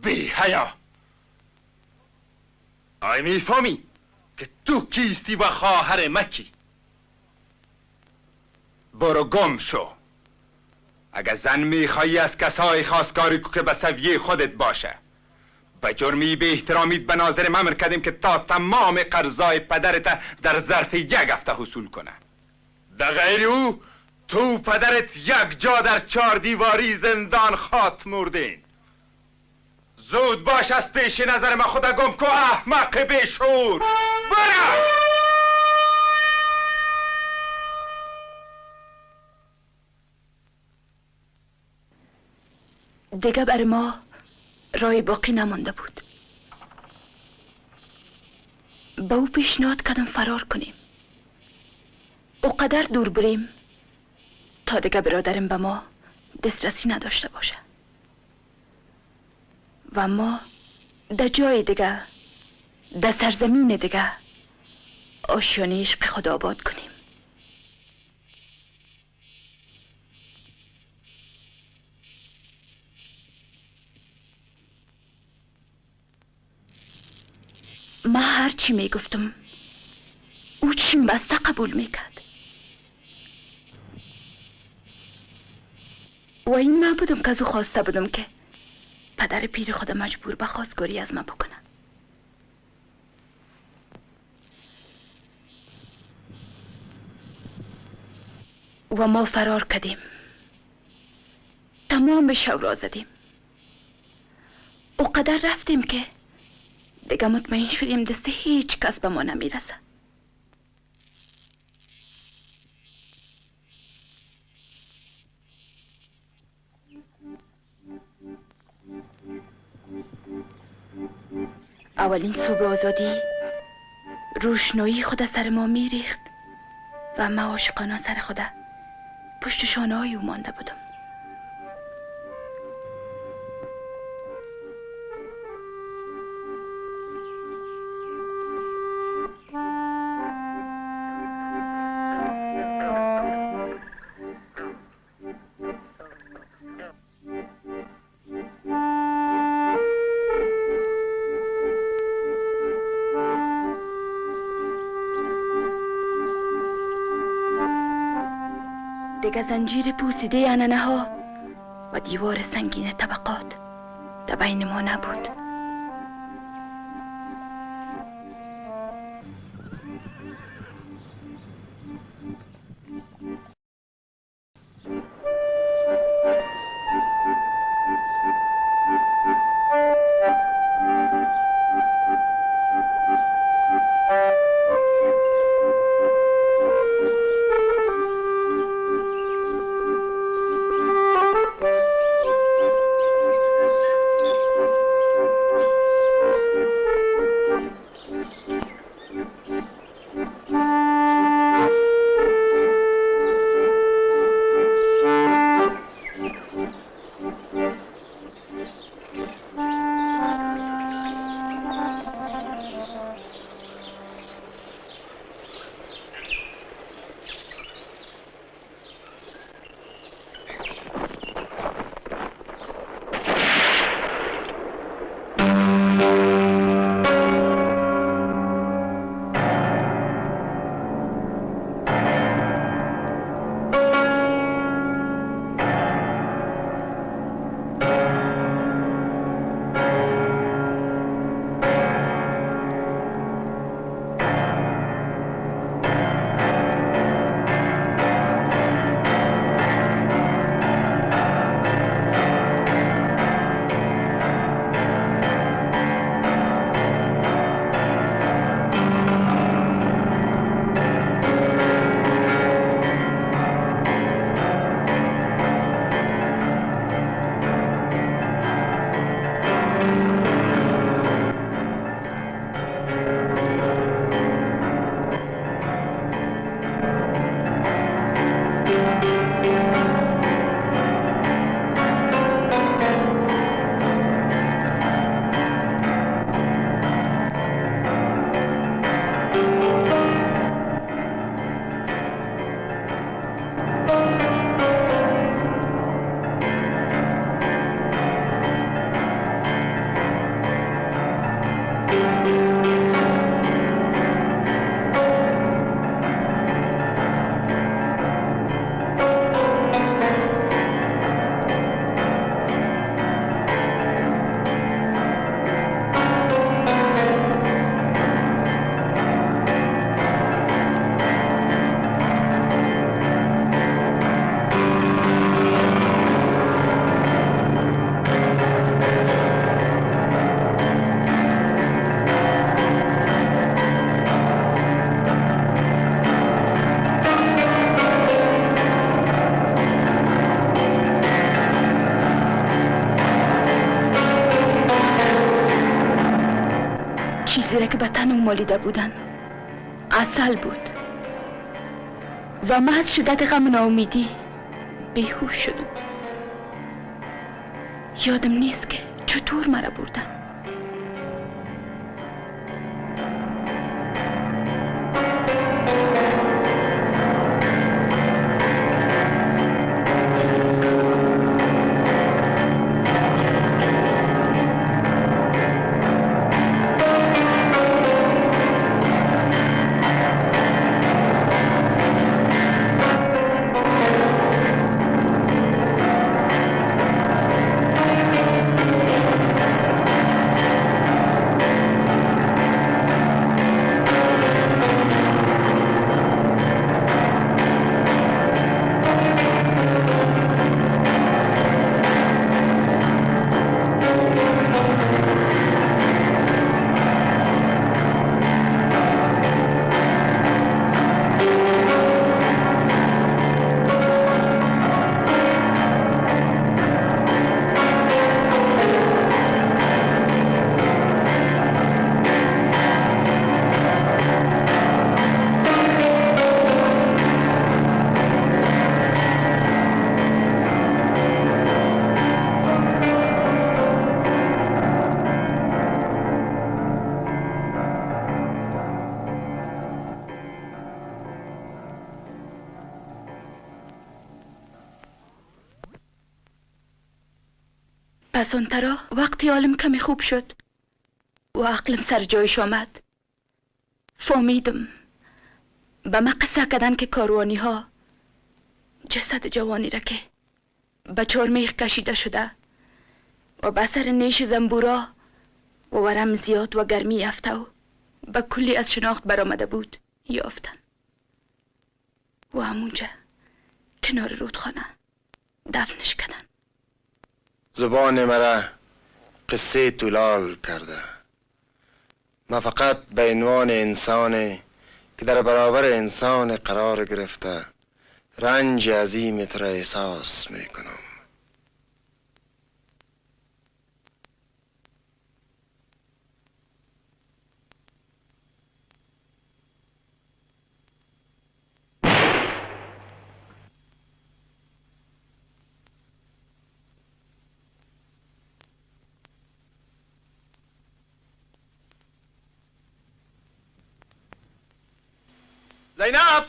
بی حیا. آی می فهمی که تو کیستی و خواهر مکی؟ برو گم شو. اگه زن میخوایی از کسای خواستگاری که به سویه خودت باشه. به جرمی به احترامیت به ناظر ممر کردیم که تا تمام قرضای پدرت در ظرف یک هفته حصول کنه. در غیر او تو پدرت یک جا در 4 دیواری زندان خاط مردین. زود باش از پیش نظر من خدا گم که احمق بیشور. برو! دیگه بر ما رای باقی نمانده بود. به او پیشنهاد کردم فرار کنیم. او قدر دور بریم تا دیگه برادرم به ما دسترسی نداشته باشه و ما در جای دیگه، در سرزمین دیگه آشیانه عشق خود آباد کنیم. من هر چی میگفتم او چیم بسته قبول میکرد و این من بودم که از او خواسته بودم که پدر پیر خود مجبور به خواستگاری از من بکنه. و ما فرار کردیم، تمام شو را زدیم. او قدر رفتیم که دیگه مطمئن شدیم دست هیچ کس به ما نمیرسه. اولین صبح آزادی روشنایی خود سر ما میریخت و من عاشقانه سر خود پشت شانه های او مانده بودم. دیگه زنجیر پوسیده عنعنه ها و دیوار سنگین طبقات در بین ما نبود. چیزی را که به تنم مالیده بودن عسل بود و من از شدت غم و ناامیدی بیهوش شدم. یادم نیست که چطور مرا بردن. پس اون ترا وقتی حالم کمی خوب شد و عقلم سر جایش آمد فهمیدم به من قصه کردن که کاروانی ها جسد جوانی را که به چارمیخ کشیده شده و به سر نیش زنبورا و ورم زیاد و گرمی یافته و به کلی از شناخت برآمده بود یافتن و همونجا کنار رودخانه دفنش کردن. زبان مرا قصه طولال کرده. من فقط به عنوان انسانی که در برابر انسان قرار گرفته رنج عظیم را احساس میکنم. زینب!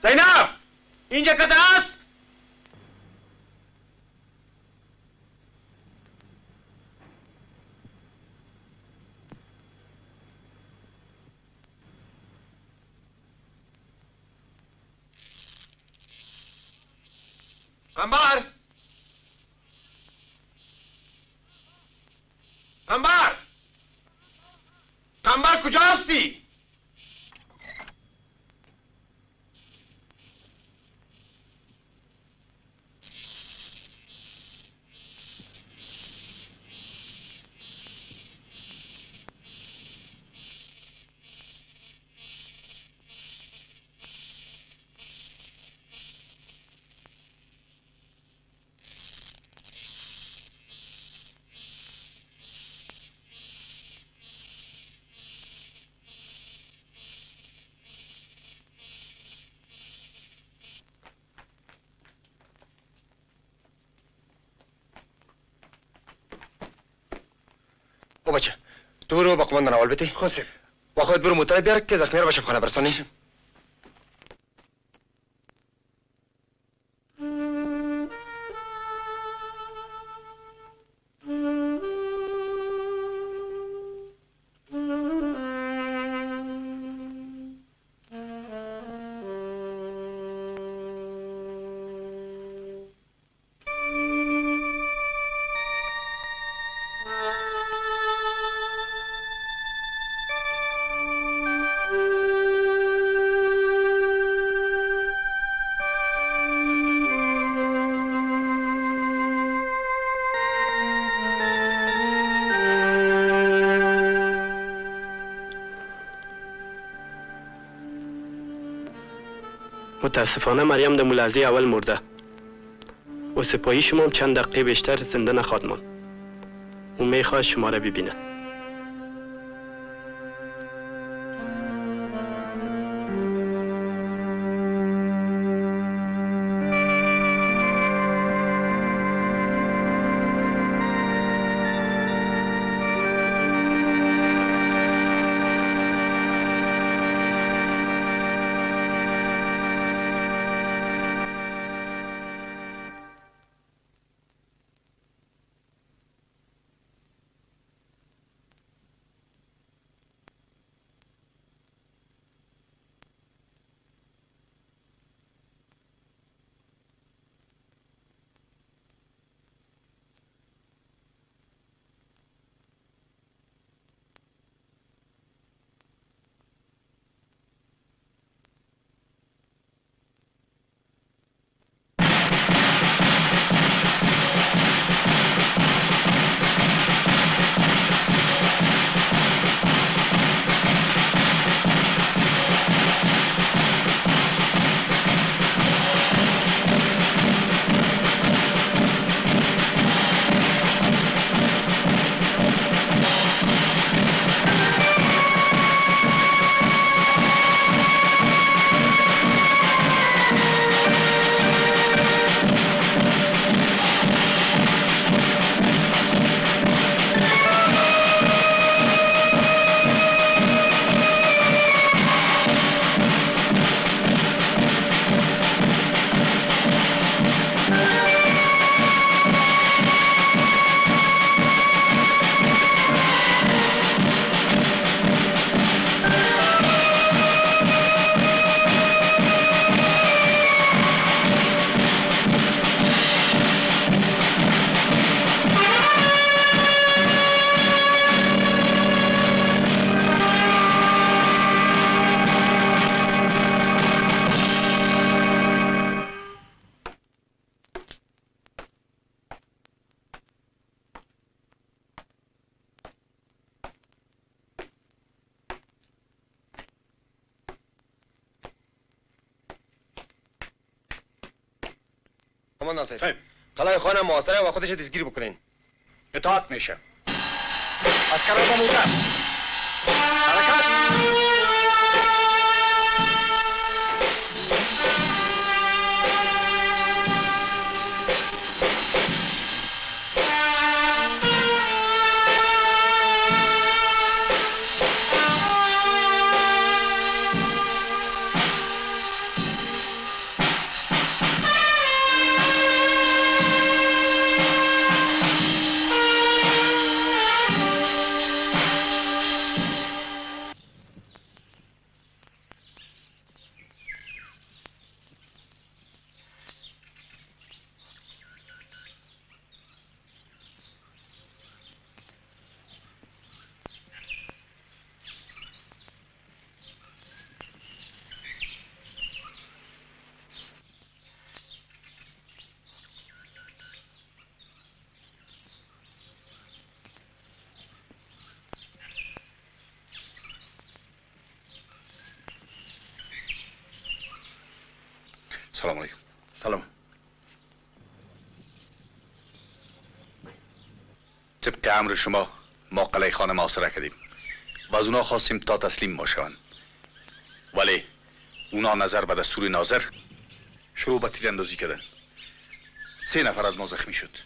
زینب! اینجا کسی هست؟ انبر انبر انبر کجا هستی؟ او بچه تو برو با قماندان اول بتی خود با خود برو موتر بیار که زخمی رو به شفاخانه برسانی. متاسفانه مریم در ملاحظه اول مرده و سپاهی شما هم چند دقیقه بیشتر زنده نخواهد ماند. او میخواد شما را ببینه. قماندان صاحب قلعه خانه محاصره و خودش دستگیری بکنین. اطاعت میشه. عسکران با موتر حرکت. سلام علیکم. سلام. طبق امر شما ما قلعه خانه محاصره کردیم و از اونا خواستیم تا تسلیم ما شوند، ولی اونا نظر به دستور ناظر شروع به تیراندازی کردن. 3 نفر از ما زخمی شد،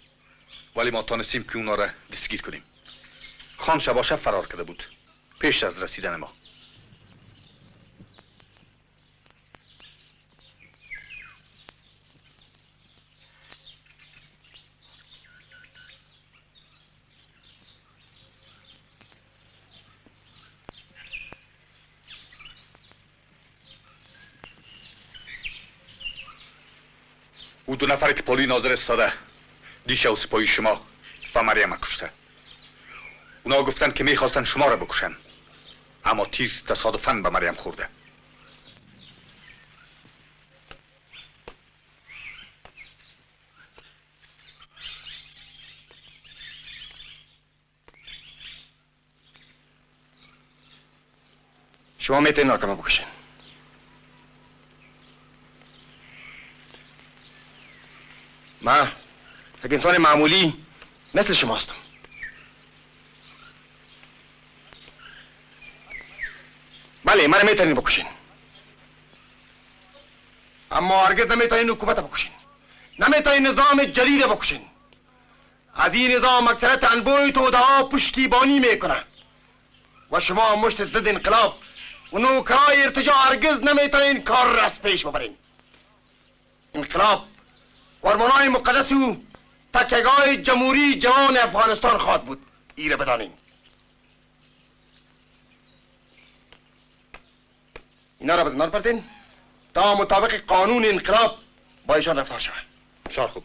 ولی ما تانستیم که اونا را دستگیر کنیم. خان شبا شب فرار کرده بود پیش از رسیدن ما. او 2 نفر که پلی ناظر استاده دیشه و سپاهی شما و مریم کشته. اونا گفتن که میخواستن شما را بکشن، اما تیر تصادفاً به مریم خورده. شما میتونین ناکامه بکشین. من یک انسان معمولی مثل شما هستم. بله من میتونین بکشین، اما هرگز نمیتونین حکومت بکشین، نمیتونین نظام جدید بکشین. از این نظام اکثرت انبوی توده ها پشتیبانی میکنه و شما مشت ضد انقلاب و نوکرای ارتجاع هرگز نمیتونین کار را از پیش ببرین. انقلاب ورمانای مقدس او تکیگاه جمهوری جوان افغانستان خواهد بود، ایره بدانین. اینا را به زندان پردین تا مطابق قانون انقلاب با ایشان رفتار شود. بسیار خوب.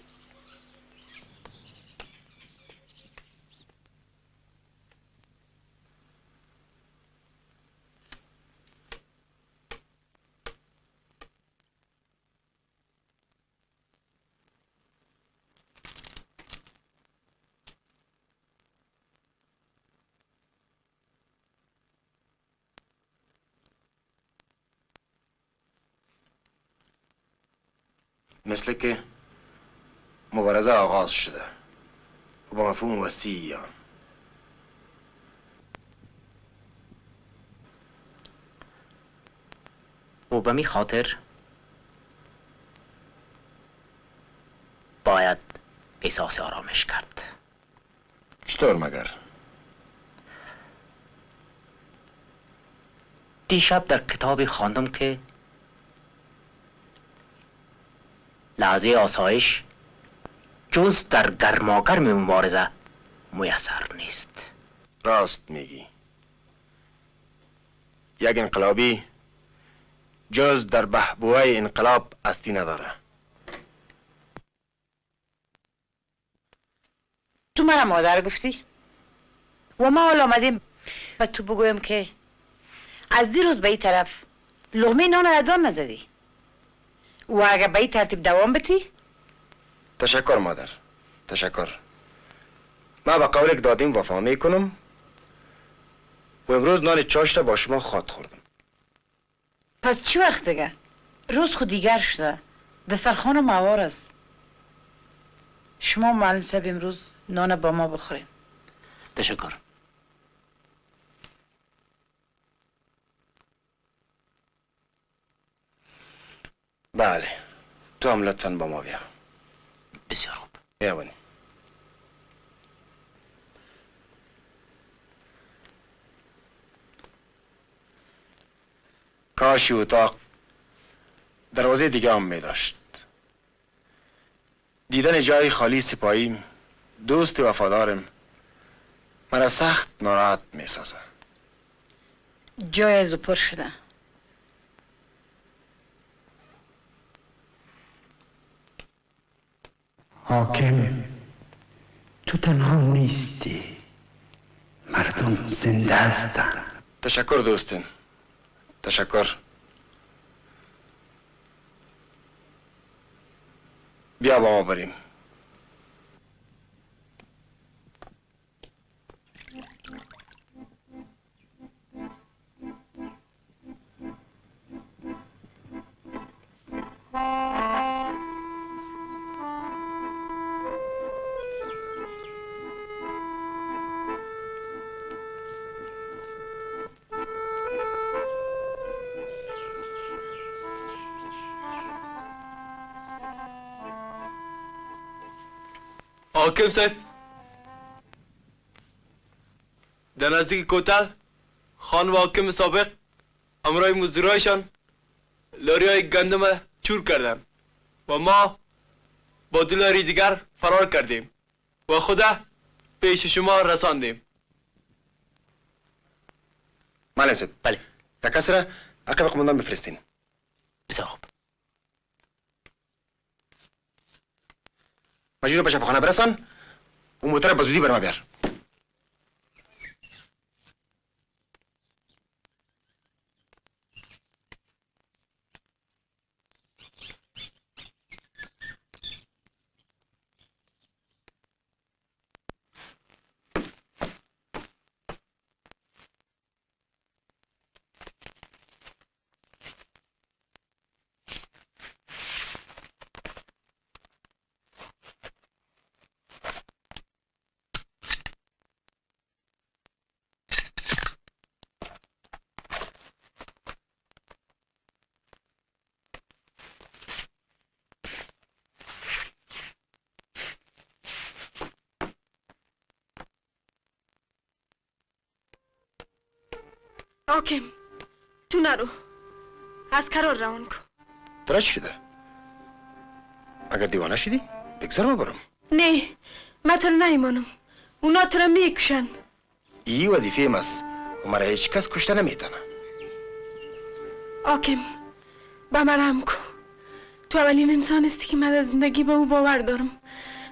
مثل که مبارزه آغاز شده و با مفهوم وسیعی آن. و به می خاطر باید احساس آرامش کرد. چطور مگر؟ دیشب در کتابی خواندم که لحظه آسایش جز در گرماگرم مبارزه میسر نیست. راست میگی. یک انقلابی جز در بحبوحه انقلاب استی نداره. تو مرا مادر گفتی و ما حالا آمدیم و تو بگویم که از دیروز به این طرف لغمه نان را دوام نزدی و اگر به این ترتیب دوام بتی. تشکر مادر، تشکر. ما به قولی که دادیم وفا میکنم و امروز نان چاشت با شما خواهد خوردم. پس چی وقت دیگه؟ روز خود دیگر شده، دسترخوان و موار است. شما معلم صاحب امروز نان با ما بخورین. تشکر. بله، تو هم لطفاً با ما بیا. بسیار خوب. بیا بانی. کاش اتاق دروازه دیگه هم می داشت. دیدن جای خالی سپاهیم، دوست وفادارم، مرا سخت ناراحت می سازه. جای از او پر شده. حاکم، تو تنها نیستی، مردم زنده هستن. تشکر دوستم، تشکر. بیا با ما بریم. حاکم صاحب، در نزدیک کوتل خان و حاکم سابق امرای مزدورایشان لاری های گندم چور کردن و ما با 2 لاری دیگر فرار کردیم و خدا پیش شما رساندیم. معلم صاحب، بله. یک کس را عقب قماندان بفرستین. بسیار خوب. مجید به شفاخانه برسان، اون موتر به زودی بر ما بیار. حاکم تو نرو، از قرار روان کن. ترا چی شده؟ اگر دیوانه شدی بگذار ما برم. نه، من تو رو نیمانم. اونا تو رو میکشن. ای وظیفه ماست و مرا هیچ کس کشته نمیتونه. حاکم با من هم کن. تو اولین انسان هستی که من از زندگی به او باور دارم.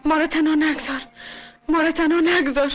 ما رو تنها نگذار، ما رو تنها نگذار.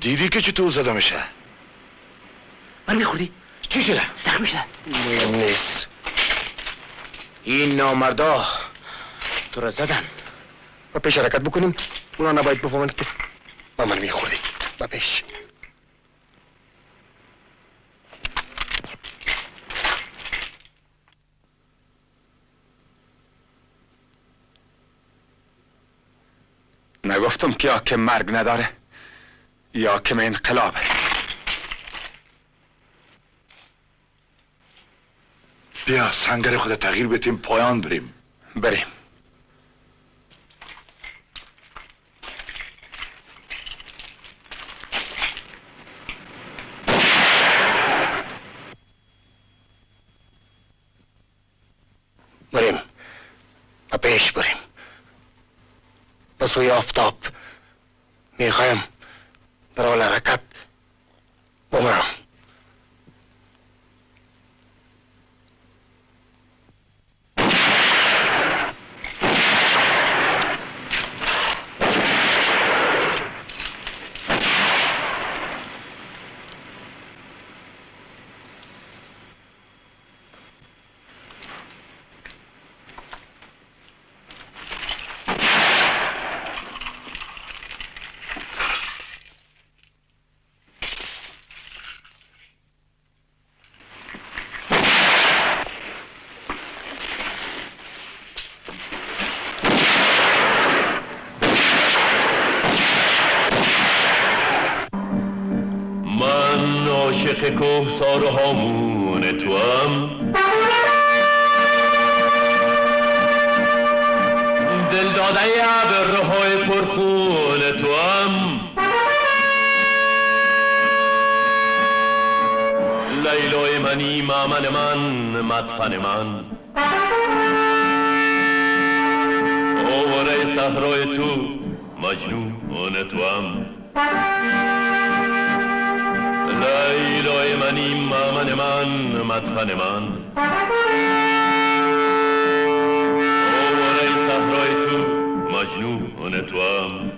دیدی که چطور زده میشه؟ من میخوردی؟ چی شده؟ زخمی شده؟ مهم نیست. این نامردا تو را زدن. با پیش حرکت بکنیم. اونا نباید بفهمن که با من میخوردی. با پیش. نگفتم که حاکم مرگ نداره یا حاکم انقلاب است. بیا سنگر خود تغییر بدیم پایان بریم. بریم. بریم. با پیش بریم. به سوی آفتاب. میخوایم در حال حرکت بمرم. عاشق کوهسار و هامون توام، دل داده ابرهای پرخون توام، لیلای منی مامن من مدفن من، آواره صحرای تو مجنون توام، لیلای منی مامن من مدفن من، آواره صحرای تو مجنون توام.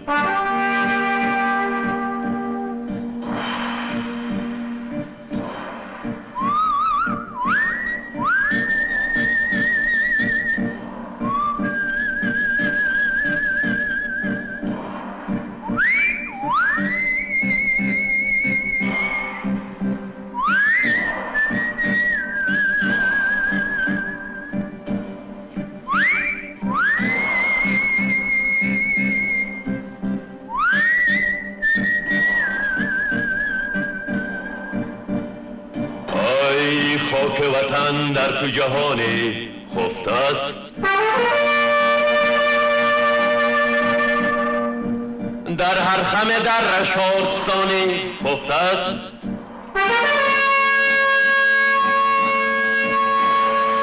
خاک وطن در تو جهان خفته است، در هر خم در شارستان خفته است،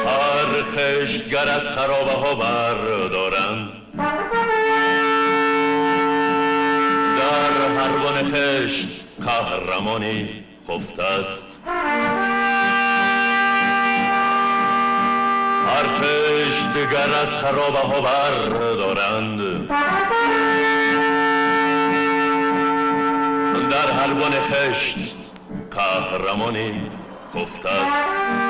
هر خشتگر از خرابه ها بردارند، در هر بن خشت قهرمانی خفته است، هر خشتگر از خرابه ها بردارند، در هر بن خشت قهرمانی خفته است.